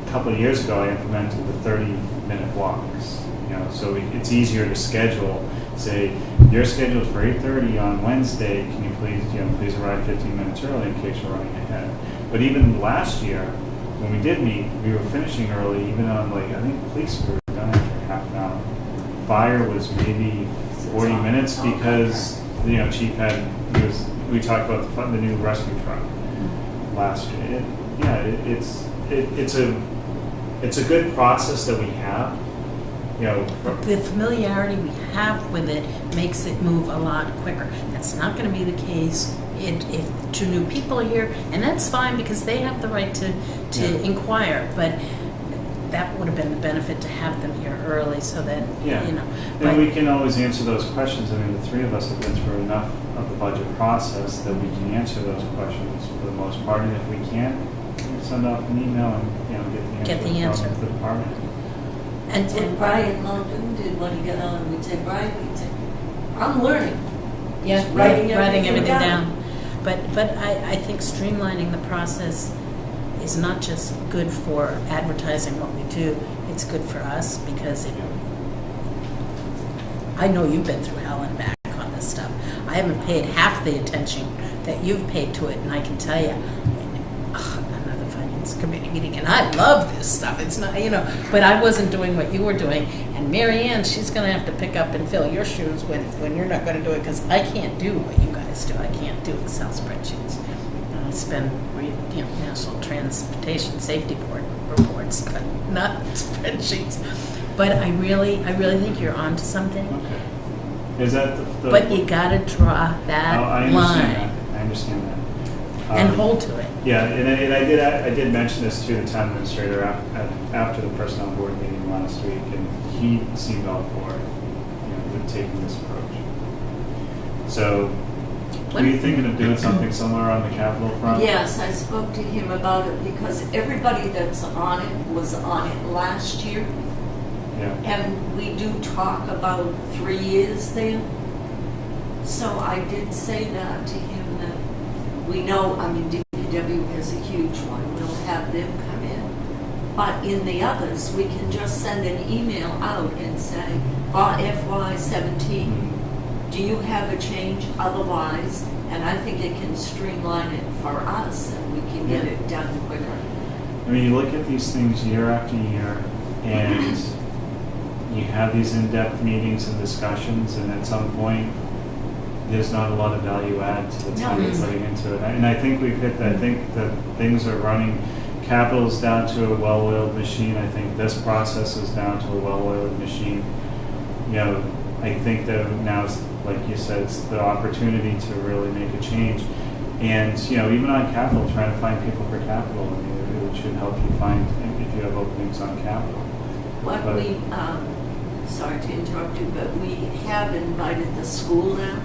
a couple of years ago, I implemented the 30-minute blocks. So it's easier to schedule. Say you're scheduled for 8:30 on Wednesday. Can you please arrive 15 minutes early in case you're running ahead? But even last year, when we did meet, we were finishing early. Even on I think police were done after half an hour. Fire was maybe 40 minutes because chief we talked about the new rescue truck last year. It's a good process that we have, you know, The familiarity we have with it makes it move a lot quicker. That's not going to be the case if two new people are here, and that's fine because they have the right to Yeah. inquire, but that would have been the benefit to have them here early so that, Yeah. you know. And but- we can always answer those questions. I mean, the three of us have been through enough of the budget process that we can answer those questions for the most part. And if we can't, we'll send out an email and, you know, Get the get answer. the answer from the department. And, That's what Brian Logan did when he got on. We'd say, Brian, we'd say, I'm learning. yeah, Just writing writing everything everything down. down. But I think streamlining the process is not just good for advertising what we do, it's good for us because I know you've been through hell and back on this stuff. I haven't paid half the attention that you've paid to it, and I can tell you, another finance committee meeting, and I love this stuff. It's not, you know, but I wasn't doing what you were doing, and Mary Ann, she's going to have to pick up and fill your shoes when you're not going to do it, because I can't do what you guys do. I can't do Excel spreadsheets. I spend, National Transportation Safety Board reports, but not spreadsheets. But I really think you're onto something. Okay. Is that the? But you gotta draw that I line understand that. I understand that. and hold to it. Yeah, and I did mention this to the town administrator after the personnel board meeting last week, and he seemed all for it, with taking this approach. So, were you thinking of doing something similar on the capital front? Yes, I spoke to him about it because everybody that's on it was on it last year. Yeah. And we do talk about 3 years there. So I did say that to him that we know, I mean, DPW is a huge one. We'll have them come in. But in the others, we can just send an email out and say, for FY17, do you have a change otherwise? And I think it can streamline it for us and we can get it done quicker. I mean, you look at these things year after year, and you have these in-depth meetings and discussions, and at some point, there's not a lot of value add to the time you're putting into it. And I think we've hit that. I think that things are running. Capital's down to a well-oiled machine. I think this process is down to a well-oiled machine. I think that now, like you said, it's the opportunity to really make a change. And, even on capital, trying to find people for capital, I mean, it should help you find, if you have openings on capital. What we, sorry to interrupt you, but we have invited the school now.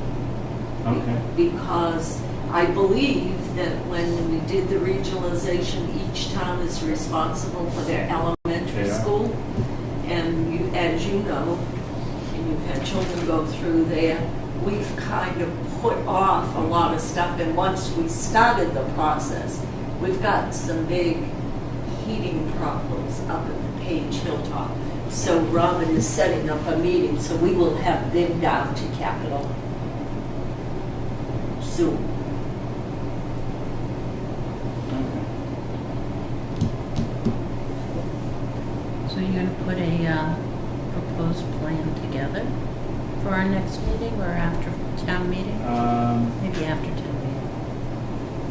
Okay. Because I believe that when we did the regionalization, each town is responsible for their elementary Yeah. school. And you, as you know, and you've had children go through there, we've kind of put off a lot of stuff. And once we started the process, we've got some big heating problems up at the Page Hilltop. So Robin is setting up a meeting, so we will have them down to Capitol soon. So you're going to put a proposed plan together for our next meeting or after town meeting? Maybe after town meeting.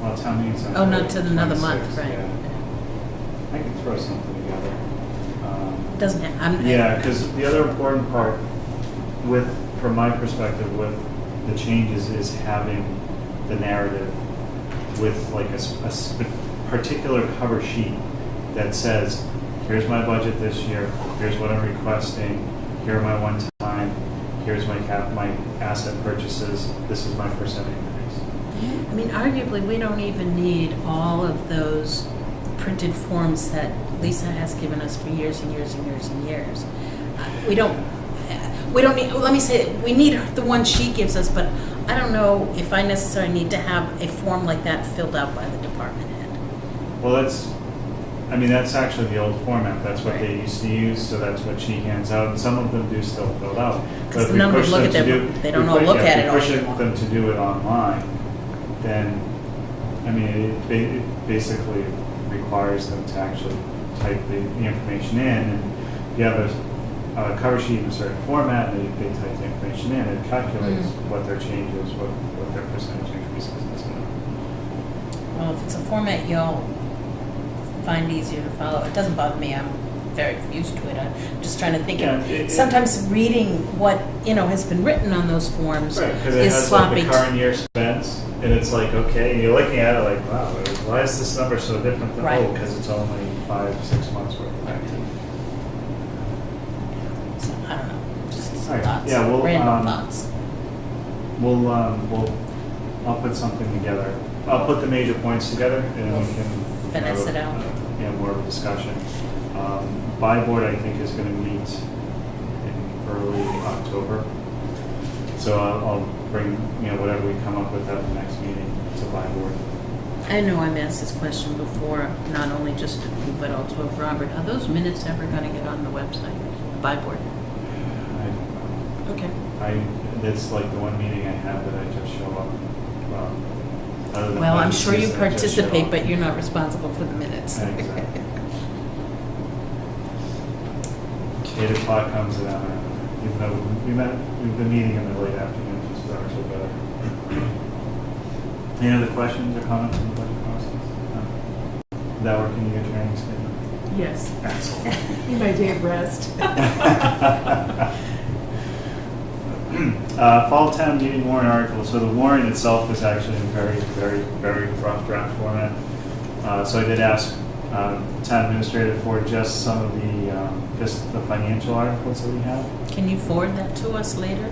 Well, town meeting's on. Oh, no, to another month, 26th, right. yeah. I can throw something together. Doesn't have, Yeah, because the other important part from my perspective, with the changes is having the narrative with like a particular cover sheet that says, here's my budget this year, here's what I'm requesting, here are my one-time, here's my asset purchases, this is my percent increase. I mean, arguably, we don't even need all of those printed forms that Lisa has given us for years and years and years and years. We don't need, let me say, we need the one she gives us, but I don't know if I necessarily need to have a form like that filled out by the department head. Well, that's actually the old format. That's what they used to use, so that's what she hands out. And some of them do still fill out. Because the numbers look at them, they don't all look at it all If we day push long. them to do it online, then, it basically requires them to actually type the information in. And if you have a cover sheet in a certain format, and they type the information in, it calculates what their change is, what their percentage increase is, and so on. Well, if it's a format y'all find easier to follow, it doesn't bother me. I'm very used to it. I'm just trying to think. Yeah, Sometimes reading what, has been written on those forms Right, because it is has sloppy. like the current year spends, and it's like, okay, you're looking at it like, wow, why is this number so different than, Right. because it's only 5-6 months worth of activity. So, I don't know, just some Alright, thoughts, yeah, we'll, random thoughts. I'll put something together. I'll put the major points together, and we can Finesse have it out. more of a discussion. Buy board, I think, is going to meet in early October. So I'll bring, whatever we come up with at the next meeting to buy board. I know I've asked this question before, not only just of you, but also of Robert. Are those minutes ever going to get on the website, the buy board? I don't know. Okay. That's like the one meeting I have that I just show up. Other than Well, I'm budget sure you season, I just show participate, up. but you're not responsible for the minutes. Exactly. 8 o'clock comes and even though we've been meeting in the late afternoon, which is actually better. Any other questions or comments on the budget process? No? That working in your training schedule? Yes, Excellent. need my day of rest. Fall town meeting warrant article. So the warrant itself is actually in very, very, very rough draft format. So I did ask town administrator for just some of the financial articles that we have. Can you forward that to us later?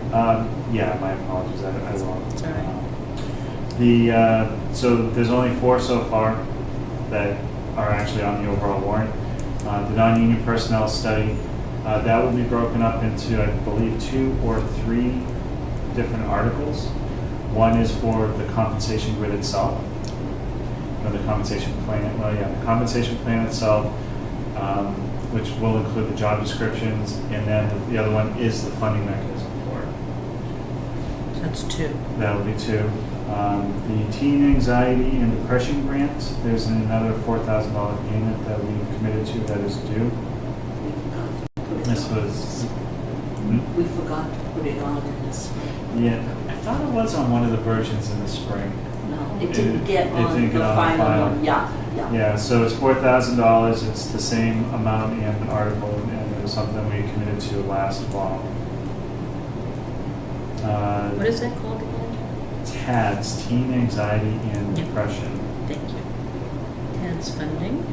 Yeah, my apologies. I will. It's all right. So there's only 4 so far that are actually on the overall warrant. The non-union personnel study, that will be broken up into, I believe, 2 or 3 different articles. One is for the compensation grid itself, or the compensation plan. Well, yeah, the compensation plan itself, which will include the job descriptions, and then the other one is the funding mechanism for it. So that's 2. That'll be 2. The teen anxiety and depression grant, there's another $4,000 payment that we've committed to that is due. This was, We forgot to put it on in the spring. yeah, I thought it was on one of the versions in the spring. No, it didn't get It on didn't the get on the final final. one. Yeah. Yeah, so it's $4,000. It's the same amount in article, and it was something we committed to last fall. What is that called again? TADS, teen anxiety and Yep. depression. Thank you. TADS funding.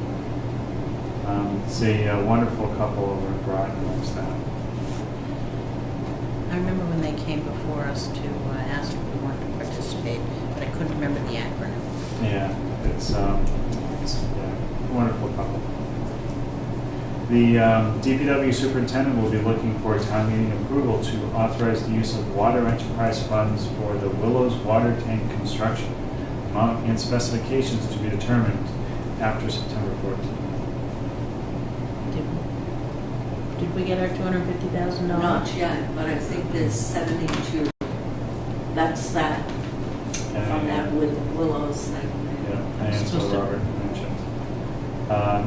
It's a wonderful couple over at Groton loves that. I remember when they came before us to ask if we wanted to participate, but I couldn't remember the acronym. Yeah, it's yeah, wonderful couple. The DPW superintendent will be looking for town meeting approval to authorize the use of water enterprise funds for the Willows water tank construction. Amount and specifications to be determined after September 14th. Did we get our $250,000? Not yet, but I think there's 72. That's that, from that Willows thing. Yeah, and so Supposed to- Robert mentioned.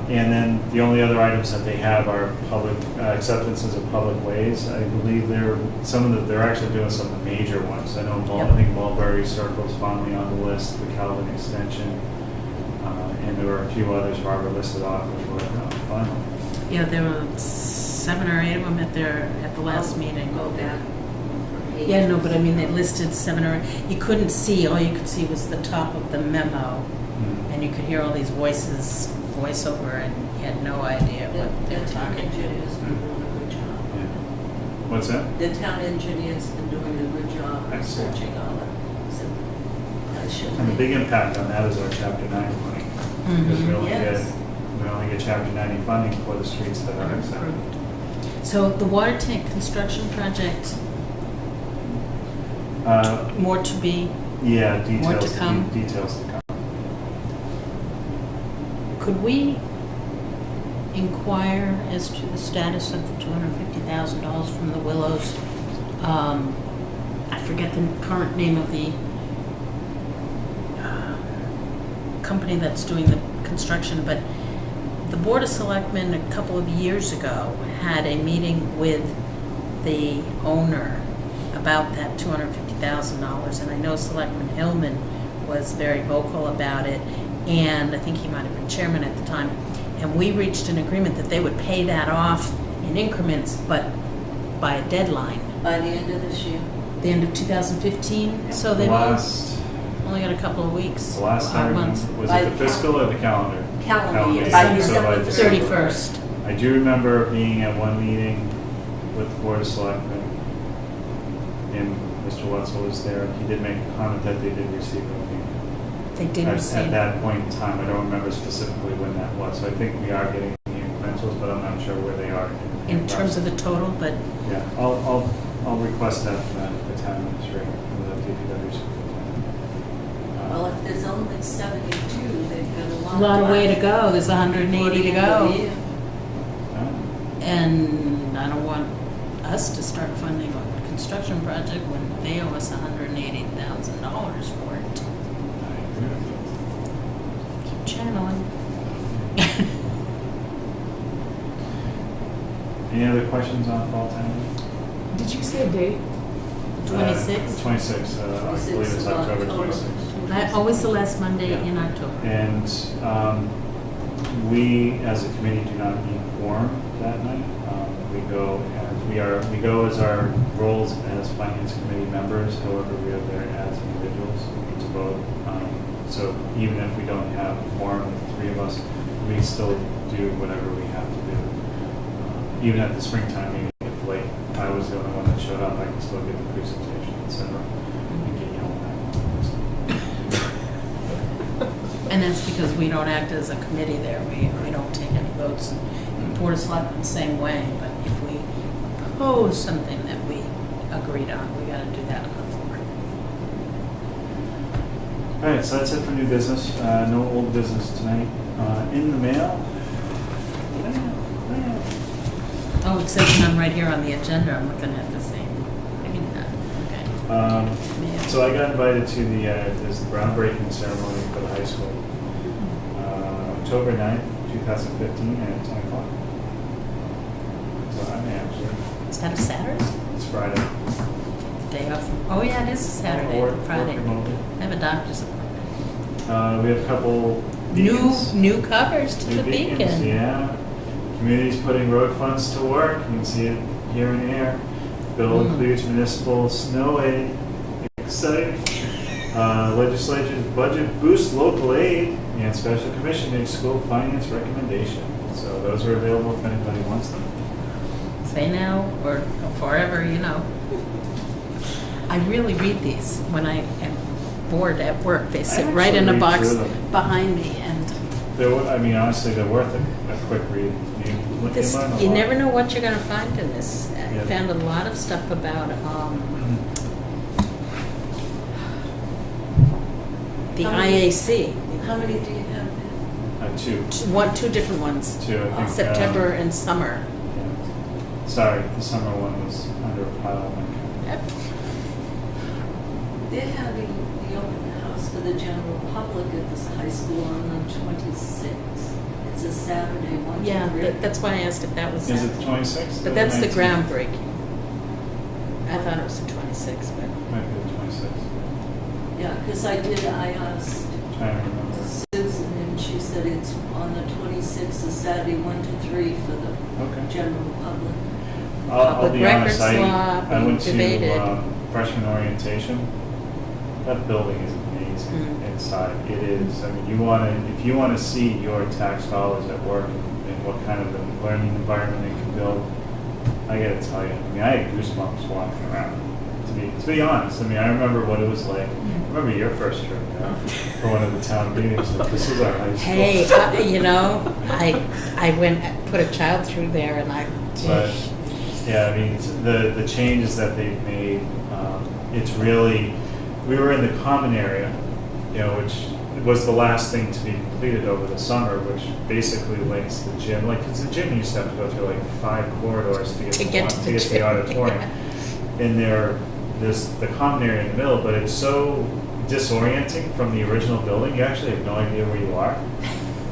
And then the only other items that they have are public acceptances of public ways. I believe they're actually doing some of the major ones. I know Yep. I think Mulberry Circle's finally on the list, the Calvin Extension, and there were a few others Robert listed off, which were final. Yeah, there were 7 or 8 of them at the last meeting. Go back. for Yeah, no, ages. but I mean, they listed 7 or 8. You couldn't see, all you could see was the top of the memo, and you could hear all these voiceover, and you had no idea what they The were town talking about. engineer's been doing a good job. Yeah. What's that? The town engineer's been doing a good job Excellent. researching all that. So, I should And the big impact on that is our Chapter 90 money. Because we only Yes. get Chapter 90 funding for the streets that are accepted. So the water tank construction project, more to be, Yeah, More to details come? Details to come. could we inquire as to the status of the $250,000 from the Willows? I forget the current name of the company that's doing the construction, but the Board of Selectmen a couple of years ago had a meeting with the owner about that $250,000, and I know Selectman Hillman was very vocal about it, and I think he might have been chairman at the time. And we reached an agreement that they would pay that off in increments, but by a deadline, By the end of this year. the end of 2015. So The they've last, only got a couple of weeks, the last time, months. was By it the the fiscal or the calendar? Calendar year, year. by So December December 31st. I do remember being at one meeting with the Board of Selectmen, and Mr. Wetzel was there. He did make a comment that they did receive a payment. They did At receive. that point in time, I don't remember specifically when that was. So I think we are getting the incrementals, but I'm not sure where they are. In terms of the total, but Yeah, I'll request that from the town administrator, from the DPW superintendent. Well, if there's only 72, they've got a lot of way to go. There's 180 to go. Yeah. And I don't want us to start funding a construction project when they owe us $180,000 for it. I agree with you. Keep channeling. Any other questions on fall town meeting? Did you say a date? 26th? 26th, I believe it's October 26th. Always the last Monday Yeah. in October. And we, as a committee, do not need quorum that night. We go as our roles as finance committee members. However, we are there as individuals to vote. So even if we don't have a quorum, the three of us, we still do whatever we have to do. Even at the springtime meeting, if late, I was the only one that showed up, I can still give the presentation, etc. And get yelled at. And that's because we don't act as a committee there. We don't take any votes. Board of Selectmen, same way. But if we oppose something that we agreed on, we got to do that on the floor. All right, so that's it for new business. No old business tonight. In the mail. Oh, it says none right here on the agenda. I'm looking at the same. Maybe not. Okay. Yeah. So I got invited to this groundbreaking ceremony for the high school. October 9th, 2015 at 10 o'clock. So I may actually, Is that a Saturday? it's Friday. Day off? Oh, yeah, it is a Saturday, Work Friday. remotely. I have a doctor's appointment. We have a couple beacons. New covers to New the beacons, beacon. yeah. Community's putting road funds to work. You can see it here and there. Bill includes municipal snow aid. Exciting. Legislature's budget boosts local aid, and special commission makes school finance recommendation. So those are available if anybody wants them. Say now or forever, you know. I really read these when I am bored at work. They sit right in a actually read box through them. behind me, and Honestly, they're worth a quick read. this, learn a you lot. never know what you're going to find in this. I Yeah. found a lot of stuff about the How many- IAC. How many do you have there? Two. Two different ones. Two, I think. September and summer. Yeah. Sorry, the summer one was under a pile. Yep. They're having the open house for the general public at this high school on the 26th. It's a Saturday, 1 to Yeah, 3. that's why I asked if that was. Is it the 26th? But that's the groundbreaking. I thought it was the 26th, but. Might be the 26th. Yeah, because I asked Trying to remember. Susan, and she said it's on the 26th, a Saturday, 1 to 3 for the Okay. general public. I'll Public be honest, records law I being went debated. to freshman orientation. That building is amazing Mm. inside. It is, I mean, if you want to see your tax dollars at work and what kind of a learning environment it can build, I gotta tell you, I mean, I had goosebumps walking around, to be honest. I mean, I remember what it was like. I remember your first trip for one of the town meetings, like, this is our high school. Hey, I went, put a child through there and But, yeah, I mean, the changes that they've made, it's really, we were in the common area, which was the last thing to be completed over the summer, which basically links the gym. Like, because the gym used to have to go through like 5 corridors to get to the gym. auditorium. And there's the common area in the middle, but it's so disorienting from the original building, you actually have no idea where you are.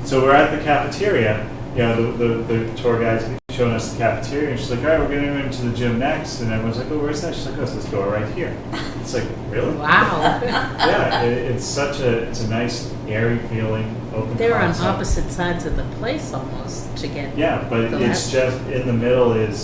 So we're at the cafeteria, the tour guide's showing us the cafeteria, and she's like, all right, we're going to go into the gym next. And everyone's like, oh, where's that? She's like, oh, it's this door right here. It's like, really? wow. Yeah, it's a nice airy feeling, open They're on concept. opposite sides of the place almost to get. Yeah, but the it's left. just, in the middle is,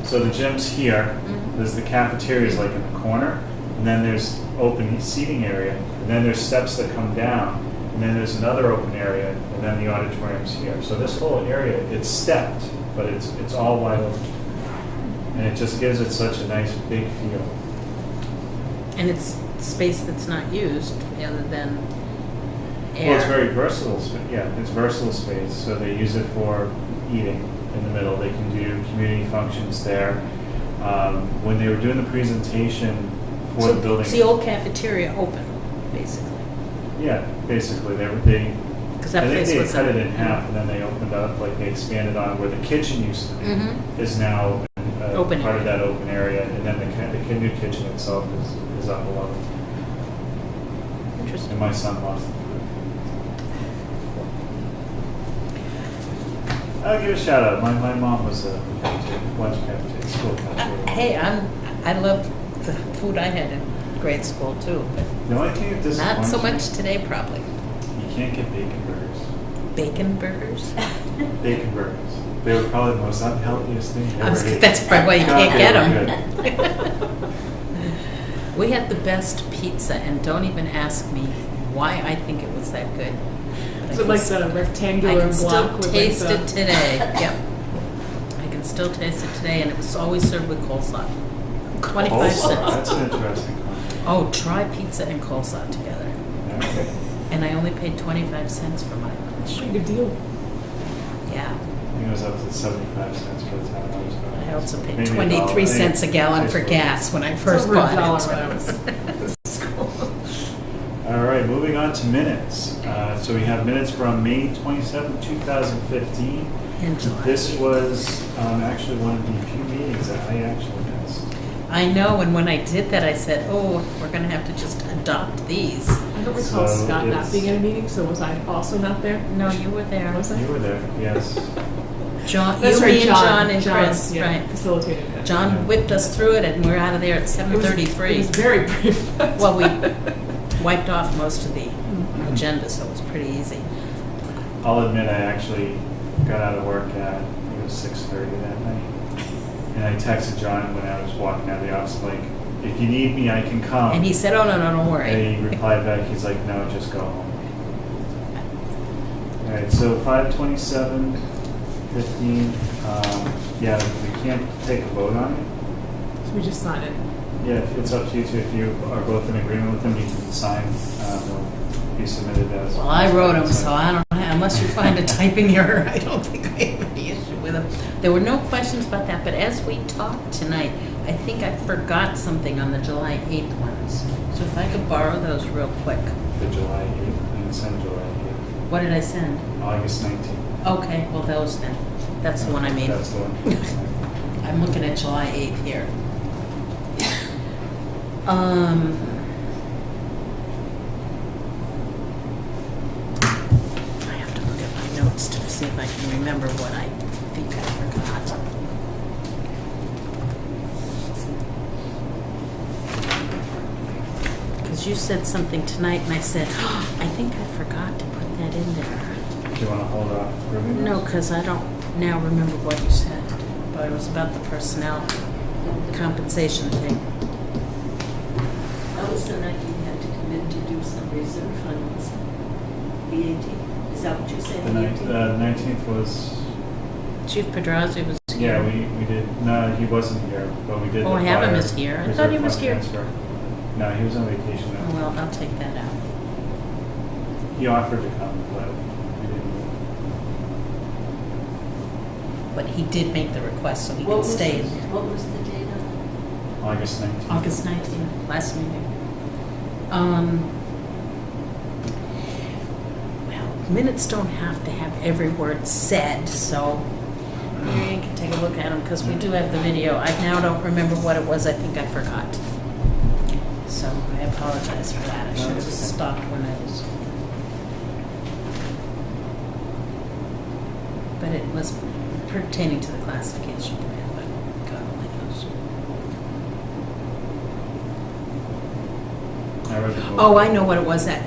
so the gym's here, Mhm. there's the cafeteria is like in the corner, and then there's open seating area, and then there's steps that come down, and then there's another open area, and then the auditorium's here. So this whole area, it's stepped, but it's all wide open. And it just gives it such a nice big feel. And it's space that's not used other than air. Well, it's very versatile, yeah, it's versatile space, so they use it for eating in the middle. They can do community functions there. When they were doing the presentation for So the building. it's the old cafeteria open, basically. Yeah, basically, they, Because I that think place they was cut it in half, and then they opened up, like they expanded on where the kitchen used to be, Mhm. is now Open part of area. that open area, and then the new kitchen itself is up below. And Interesting. my son loves the food. I'll give a shout out. My mom was a lunch cafeteria, school cafeteria. Hey, I love the food I had in grade school too, but The only thing that disappoints not so me, much today probably. you can't get bacon burgers. Bacon burgers? Bacon burgers. They were probably the most unhealthiest thing you ever ate. That's probably why you God, can't they get were them. We had the best pizza, and don't even ask me why I think it was that good. But I Is it can like s- the I rectangular can still block with taste like it today. Yep. I can still taste it today, and it was always served with coleslaw. 25 Coleslaw, cents. that's an interesting concept. Oh, try pizza and coleslaw together. Okay. And I only paid 25 cents for my lunch. Pretty good deal. Yeah. I think it was up to 75 cents for the time I was going. I also paid Maybe 23 $1. cents a gallon for Tastes gas when I It's first over bought $1 it. when I was in school. good. All right, moving on to minutes. So we have minutes from May 27, 2015. In July. This was actually one of the few meetings that I actually missed. I know, and when I did that, I said, oh, we're going to have to just adopt these. I don't recall So Scott not it's- being at a meeting, so was I also not there? No, you were there. Was I? You were there, yes. John, That's you, right, me, and John, and Chris. yeah, Right. facilitated that. John whipped us through it, and we're out of there at It was 7:33. very brief. Well, we wiped off most of the Mhm. agenda, so it was pretty easy. I'll admit I actually got out of work at, I think it was 6:30 that night. And I texted John when I was walking out of the office, like, if you need me, I can come. And he said, oh, no, don't And worry. he replied back, he's like, no, just go home. All right, so 5/27/15, yeah, we can't take a vote on it. So we just sign it. Yeah, it's up to you two. If you are both in agreement with them, you can sign, they'll be submitted as. Well, I wrote them, so I don't have, unless you find a typing error, I don't think I have any issue with them. There were no questions about that, but as we talked tonight, I think I forgot something on the July 8th ones. So if I could borrow those real quick. The July 8th, and send July 8th, What did I send? August 19th. Okay, well, those then. That's the one I mean. That's the one. I'm looking at July 8th here. I have to look at my notes to see if I can remember what I think I forgot. Because you said something tonight and I said, oh, I think I forgot to put that in there. Do you want to hold off approving No, this? because I don't now remember what you said, but it was about the personnel compensation thing. That was the night you had to come in to do some reserve funds. VAT, is that what you said? The 19th was, Chief Pedrazi was yeah, here. we did, no, he wasn't here, but we did the Oh, I have him fire as here. I reserve thought he was fund here. transfer. No, he was on vacation. Oh, well, I'll take that out. He offered to come, but we didn't. But he did make the request, so he What can was stay the- in there. What was the date of August 19th. August 19th, last meeting. Well, minutes don't have to have every word said, so you can take a look at them, because we do have the video. I now don't remember what it was. I think I forgot. So I apologize for that. I should have that's okay. stopped when I was. But it was pertaining to the classification plan, but God only knows. All I read the whole. Oh, I know what it was that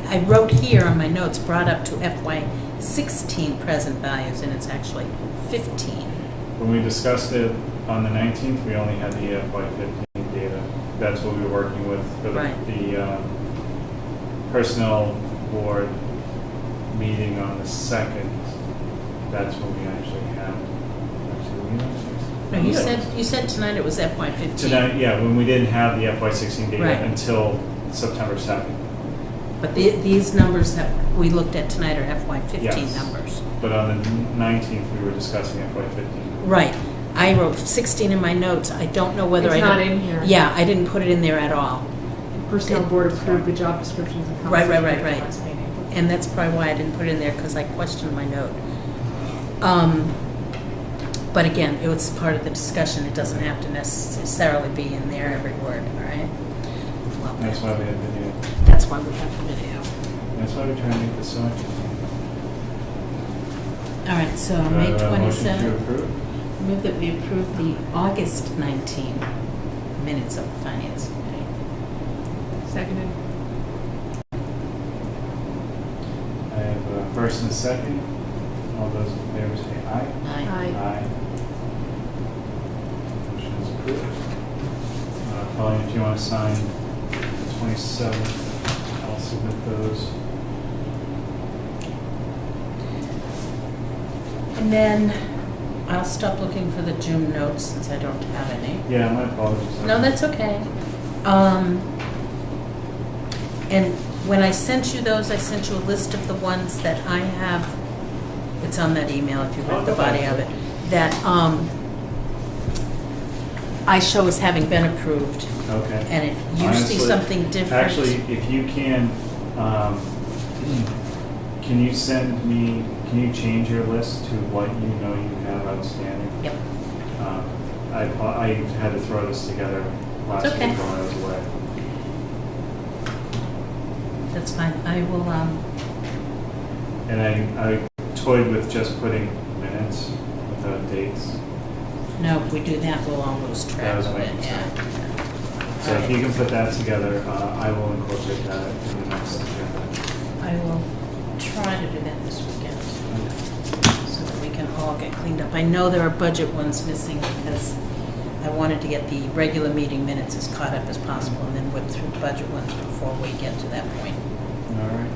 I wrote here on my notes, brought up to FY16 present values, and it's actually 15. When we discussed it on the 19th, we only had the FY15 data. That's what we were working with for Right. the personnel board meeting on the 2nd. That's when we actually had. Actually, we No, you said tonight it was FY15. Tonight, yeah, when we didn't have the FY16 data Right. until September 2nd. But these numbers that we looked at tonight are FY15 Yes. numbers. But on the 19th, we were discussing FY15. Right. I wrote 16 in my notes. I don't know whether It's I... not in here. Yeah, I didn't put it in there at all. Personnel board approved the job descriptions and Right, compensation right, at right. the last meeting. And that's probably why I didn't put it in there, because I questioned my note. But again, it was part of the discussion. It doesn't have to necessarily be in there, every word, all right? Well, That's why we had video. That's why we have the video. That's why we try to make this so interesting. All right, so Do I May have a motion to 27th, approve? move that we approve the August 19 minutes of the Finance Committee. Seconded. I have a first and a second. All those in favor say aye. Aye. Aye. Motion is approved. Colleen, if you want to sign the 27th, I'll submit those. And then I'll stop looking for the June notes since I don't have any. Yeah, my apologies. No, that's okay. And when I sent you those, I sent you a list of the ones that I have. It's on that email if you read the body of it. That I show as having been approved. Okay. And if you see Honestly, something different. Actually, if you can you send me, can you change your list to what you know you have outstanding? Yep. I had to throw this together last It's okay. week while I was away. That's fine. I will, And I toyed with just putting minutes without dates. no, if we do that, we'll all lose That track was of my it, concern. yeah. So if you can put that together, I will incorporate that in the next agenda. I will try to do that this weekend, so that we can all get cleaned up. I know there are budget ones missing because I wanted to get the regular meeting minutes as caught up as possible and then whip through the budget ones before we get to that point. All right.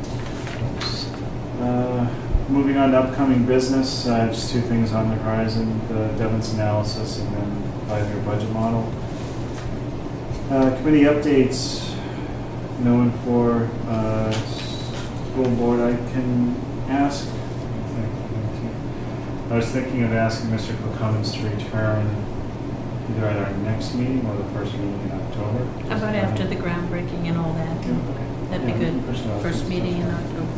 Moving on to upcoming business, just two things on the horizon, the Devon's analysis and then 5-year budget model. Committee updates, no one for school board I can ask. I was thinking of asking Mr. Cummins to return either at our next meeting or the first meeting in October. How about after the groundbreaking and all that? Yeah, okay. That'd be Yeah, good. push it off. First meeting in October.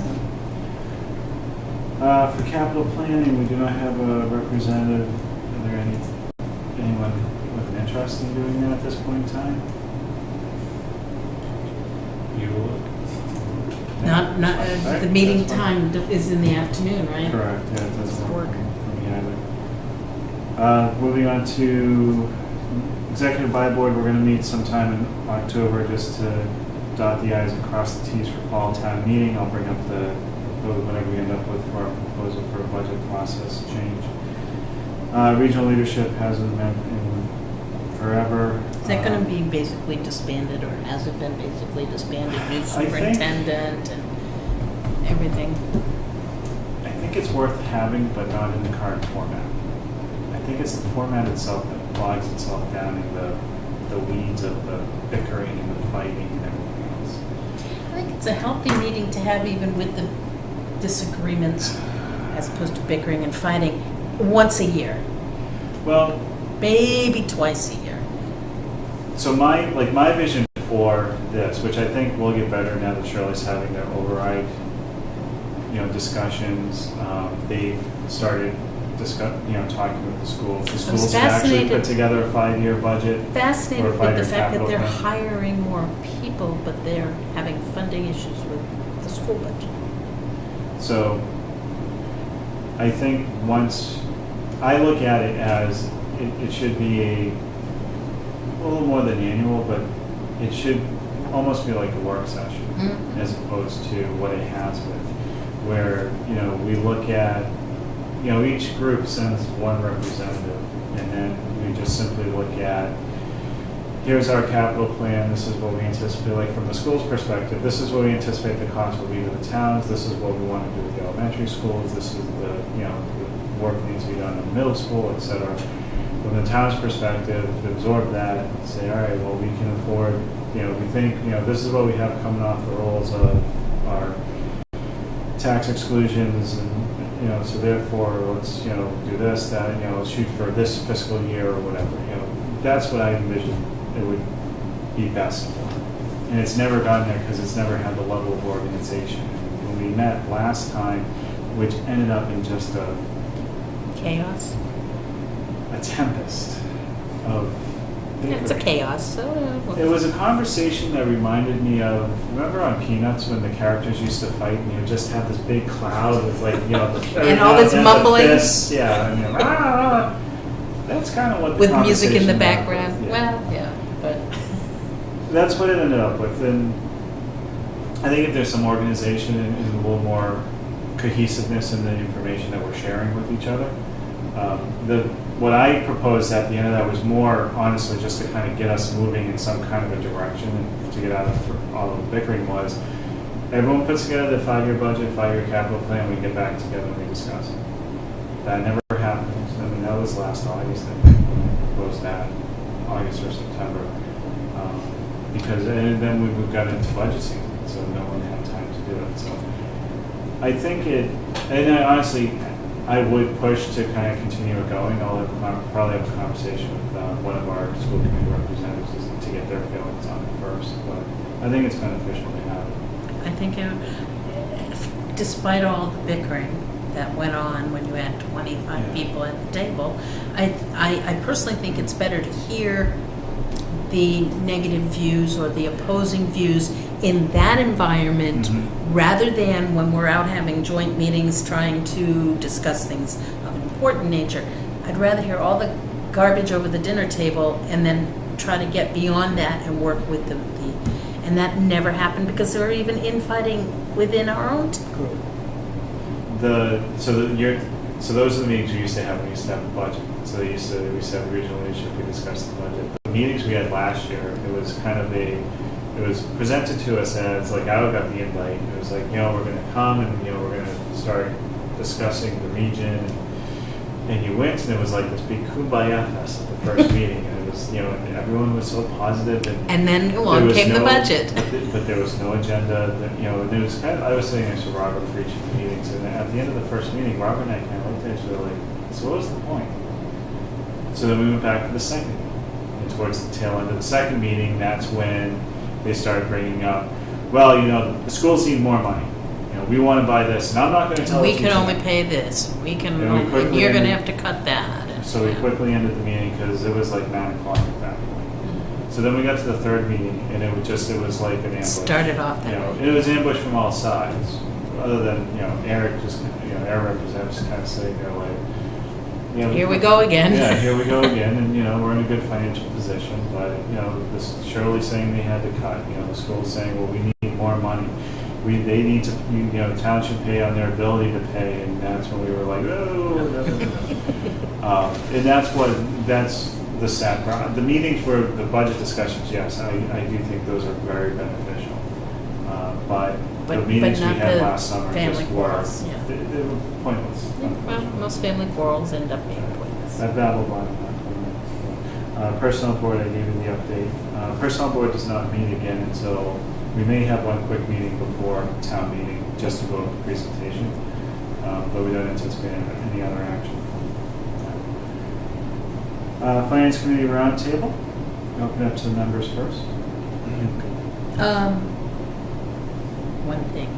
For capital planning, we do not have a representative. Are there anyone with an interest in doing that at this point in time? You would? Not, Alright, the meeting that's fine. time is in the afternoon, right? Correct, yeah, it doesn't work Work. for me either. Moving on to executive by board, we're going to meet sometime in October just to dot the i's and cross the t's for fall town meeting. I'll bring up whatever we end up with for our proposal for a budget process change. Regional leadership hasn't met in forever. Is that going to be basically disbanded, or has it been basically disbanded? New think- superintendent and everything? I think it's worth having, but not in the current format. I think it's the format itself that bogs itself down in the weeds of the bickering and the fighting and everything else. I think it's a healthy meeting to have, even with the disagreements, as opposed to bickering and fighting, once a year, Well, maybe twice a year. so my vision for this, which I think will get better now that Shirley's having their override, discussions. They've started talking with the schools. The schools have actually fascinated. put together a 5-year budget. Fascinated Or with fight the or fact that capital they're plan. hiring more people, but they're having funding issues with the school budget. So I think once I look at it as it should be a little more than annual, but it should almost be like a work session Mhm. as opposed to what it has been, where, you know, we look at, you know, each group sends one representative, and then we just simply look at, here's our capital plan, this is what we anticipate, like from the school's perspective, this is what we anticipate the cost will be to the towns, this is what we want to do with the elementary schools, this is the, you know, the work needs to be done in the middle school, et cetera. From the town's perspective, to absorb that and say, all right, well, we can afford, you know, we think, you know, this is what we have coming off the rolls of our tax exclusions, and, you know, so therefore, let's, you know, do this, that, you know, let's shoot for this fiscal year or whatever, you know. That's what I envision it would be best for. And it's never gotten there because it's never had the level of organization. When we met last time, which ended up in just a Chaos. tempest of It's a chaos, so. It was a conversation that reminded me of, remember on Peanuts when the characters used to fight and you just have this big cloud with, like, you know, the And all this the mumbling. fists, yeah, and that's kind of what the With music in the conversation background. ended up with, yeah. Well, yeah, but. That's what it ended up with, and I think if there's some organization and a little more cohesiveness in the information that we're sharing with each other, what I proposed at the end of that was more, honestly, just to kind of get us moving in some kind of a direction and to get out of all of the bickering was, everyone puts together the 5-year budget, 5-year capital plan, we get back together and we discuss it. That never happened. I mean, that was last August, I think, when we proposed that, August or September. Because, and then we got into budget season, so no one had time to do it. So I think and I honestly, I would push to kind of continue it going. I'll probably have a conversation with one of our school committee representatives to get their feelings on it first. But I think it's beneficial to have it. I think despite all the bickering that went on when you had 25 people at the table, I personally think it's better to hear the negative views or the opposing views in that environment rather than when we're out having joint meetings trying to discuss things of an important nature. I'd rather hear all the garbage over the dinner table and then try to get beyond that and work with and that never happened because there were even infighting within our own group. So those are the meetings we used to have when we used to have a budget. So we used to have regional leadership, we discussed the budget. The meetings we had last year, it was kind of it was presented to us as, like, I got the invite. It was like, you know, we're going to come and, you know, we're going to start discussing the region. And you went, and it was like this big kumbaya fest at the first meeting. And it was, you know, everyone was so positive. And then along came the budget. But there was no agenda. That, you know, and it was kind of, I was sitting next to Robert for each of the meetings. And at the end of the first meeting, Robert and I kind of looked at each other like, so what was the point? So then we went back to the second meeting. And towards the tail end of the second meeting, that's when they started bringing up, well, you know, the schools need more money. You know, we want to buy this, and I'm not going to tell We the can teacher only that. pay this. We can, And we and quickly you're going to ended- have to cut that. And, So we yeah. quickly ended the meeting because it was like 9 o'clock at that point. So then we got to the third meeting, and it was like an ambush. Started off that You know, way. it was ambush from all sides, other than, you know, Eric just, you know, Air representatives kind of sitting there like, you know, Here we go again. Yeah, here we go again, and, you know, we're in a good financial position, but, you know, this Shirley saying they had to cut, you know, the school's saying, well, we need more money. They need to, you know, the town should pay on their ability to pay, and that's when we were like, oh, no, no, no. And that's the sad part. The meetings were, the budget discussions, yes, I do think those are very beneficial. But the meetings we not had the last summer family just were, quarrels, yeah. they were pointless. Well, most family quarrels end up being pointless. I babbled on that. Personnel board, I gave you the update. Personnel board does not meet again until, we may have one quick meeting before town meeting, just to go over the presentation, but we don't anticipate any other action. Finance committee roundtable, open up to the members first. One thing.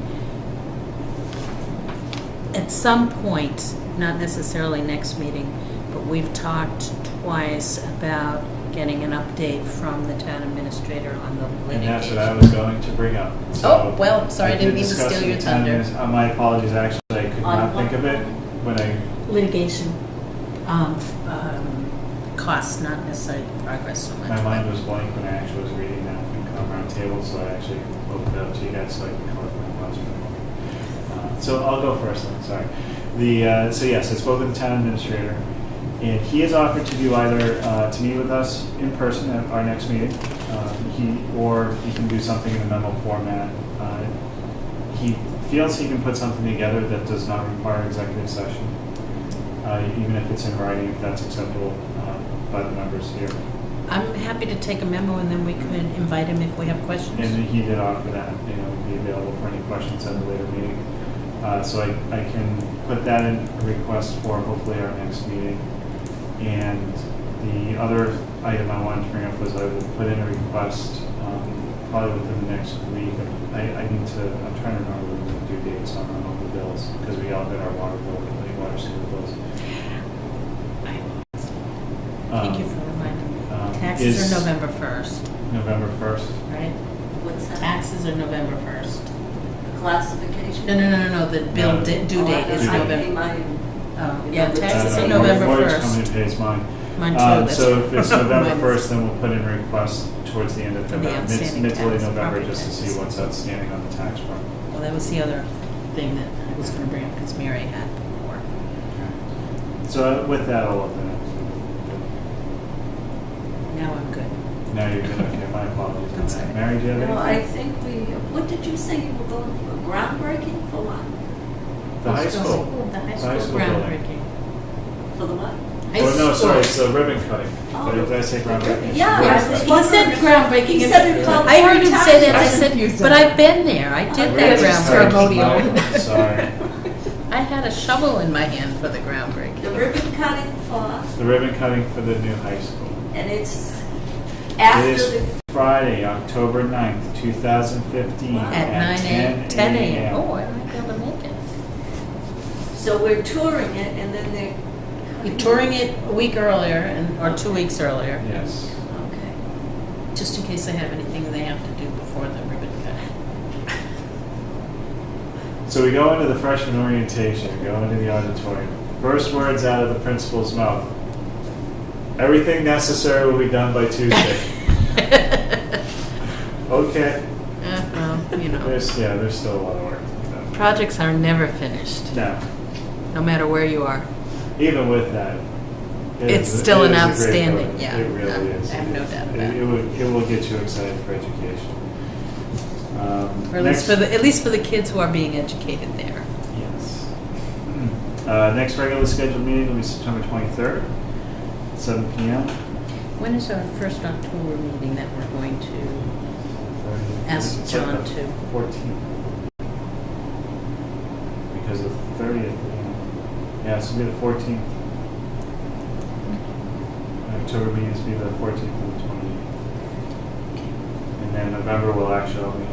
At some point, not necessarily next meeting, but we've talked twice about getting an update from the town administrator on the And litigation. that's what I was going to bring up. Oh, well, sorry, I didn't did mean to discuss steal it your with town thunder. admin. My apologies, actually, I could On not what? think of it when I, Litigation, costs, not necessarily progress so much. my mind was blank when I actually was reading that from roundtable. table, so I actually opened it up to you guys so I can come up with my thoughts. So I'll go first then, sorry. So yes, I spoke with the town administrator, and he has offered to do either to meet with us in person at our next meeting, or he can do something in a memo format. He feels he can put something together that does not require executive session, even if it's in writing, if that's acceptable by the members here. I'm happy to take a memo and then we could invite him if we have questions. And he did offer that, be available for any questions at a later meeting. So I can put that in a request for hopefully our next meeting. And the other item I wanted to bring up was I would put in a request probably within the next week. I'm trying to remember the due dates on all the bills because we all got our water bill, the water sewer bills. Thank you for reminding me. Taxes are November 1st, November 1st. right? What's that? Taxes are November 1st. Classification? No, the bill No. due date is I pay November. mine. Oh, yeah, taxes Uh, are November Mortgage 1st. company pays mine. Mine too. that's- So if it's November Mine is- 1st, then we'll put in a request towards the end of For the November, outstanding mid to late tax, November, property just to see taxes. what's outstanding on the tax front. Well, that was the other thing that I was gonna bring up because Mary had before. So with that, I'll open it. Now I'm good. Now you're good, okay, my apologies on That's that. all right. Mary, do you have No, I anything? think what did you say you were going for? Groundbreaking for what? The high school. The high The school high school building. groundbreaking. For the what? High Oh, no, sorry, it's school. the ribbon cutting. Oh. Did I say groundbreaking? Yeah, Yes, I was he wondering said if- groundbreaking. He and- said it called I heard him say that, I taxes. said, confused but him. I've been there, I did Oh, that really? That's groundbreaking. ceremonial. Sorry. I had a shovel in my hand for the groundbreaking. The ribbon cutting for, The ribbon cutting for the new high school. and it's It after is the, Friday, October 9th, 2015. Wow. At 10 a.m. Oh. Oh, I might be able to make it. so we're touring it and then they're. You're touring it a week earlier, or 2 weeks earlier, Yes. Okay. just in case they have anything they have to do before the ribbon cutting. So we go into the freshman orientation, we go into the auditorium. First words out of the principal's mouth. Everything necessary will be done by Tuesday. Okay. Well, There's still a lot of work to be done. projects are never finished, Now, no matter where you are. even with that, It's still it an is a great outstanding, building. yeah. It really is. I have no doubt about it. It will get you excited for education. Or at least for the kids who are being educated there. Yes. Next regular scheduled meeting will be September 23rd, 7 p.m. When is our first October meeting that we're going to ask It's like John the to? 14th. Because the 30th, yeah, so it'll be the 14th. October meetings will be the 14th and the 28th. And then November will actually, we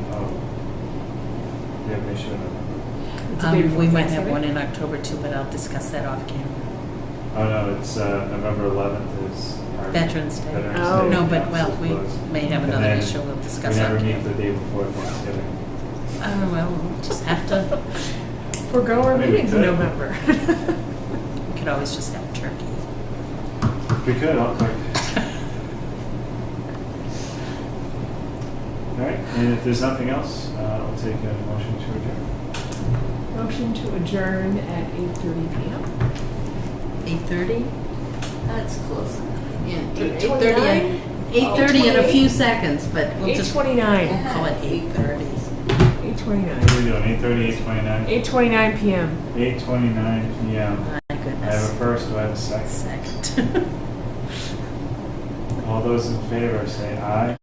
have an issue in November. It's the day before We might have Thanksgiving. one in October too, but I'll discuss that off camera. Oh, no, it's November 11th is our Veterans Day. Veterans Oh. Day. No, but, Yeah, well, so we close. may have And another then issue we'll discuss We off never meet camera. the day before Thanksgiving. Well, we'll just have to, Forgo our Maybe meetings in good. November. we could always just have turkey. We could, I'll cook. All right, and if there's nothing else, I'll take a motion to adjourn. Motion to adjourn at 8:30 p.m. 8:30? That's close. Yeah, 8:29? 8:30 in a few seconds, but we'll just 8:29. call it 8:30. 8:29. What are we doing, 8:30, 8:29? 8:29 p.m. 8:29 p.m. My I have a goodness. first, do I have a second? Second. All those in favor say aye.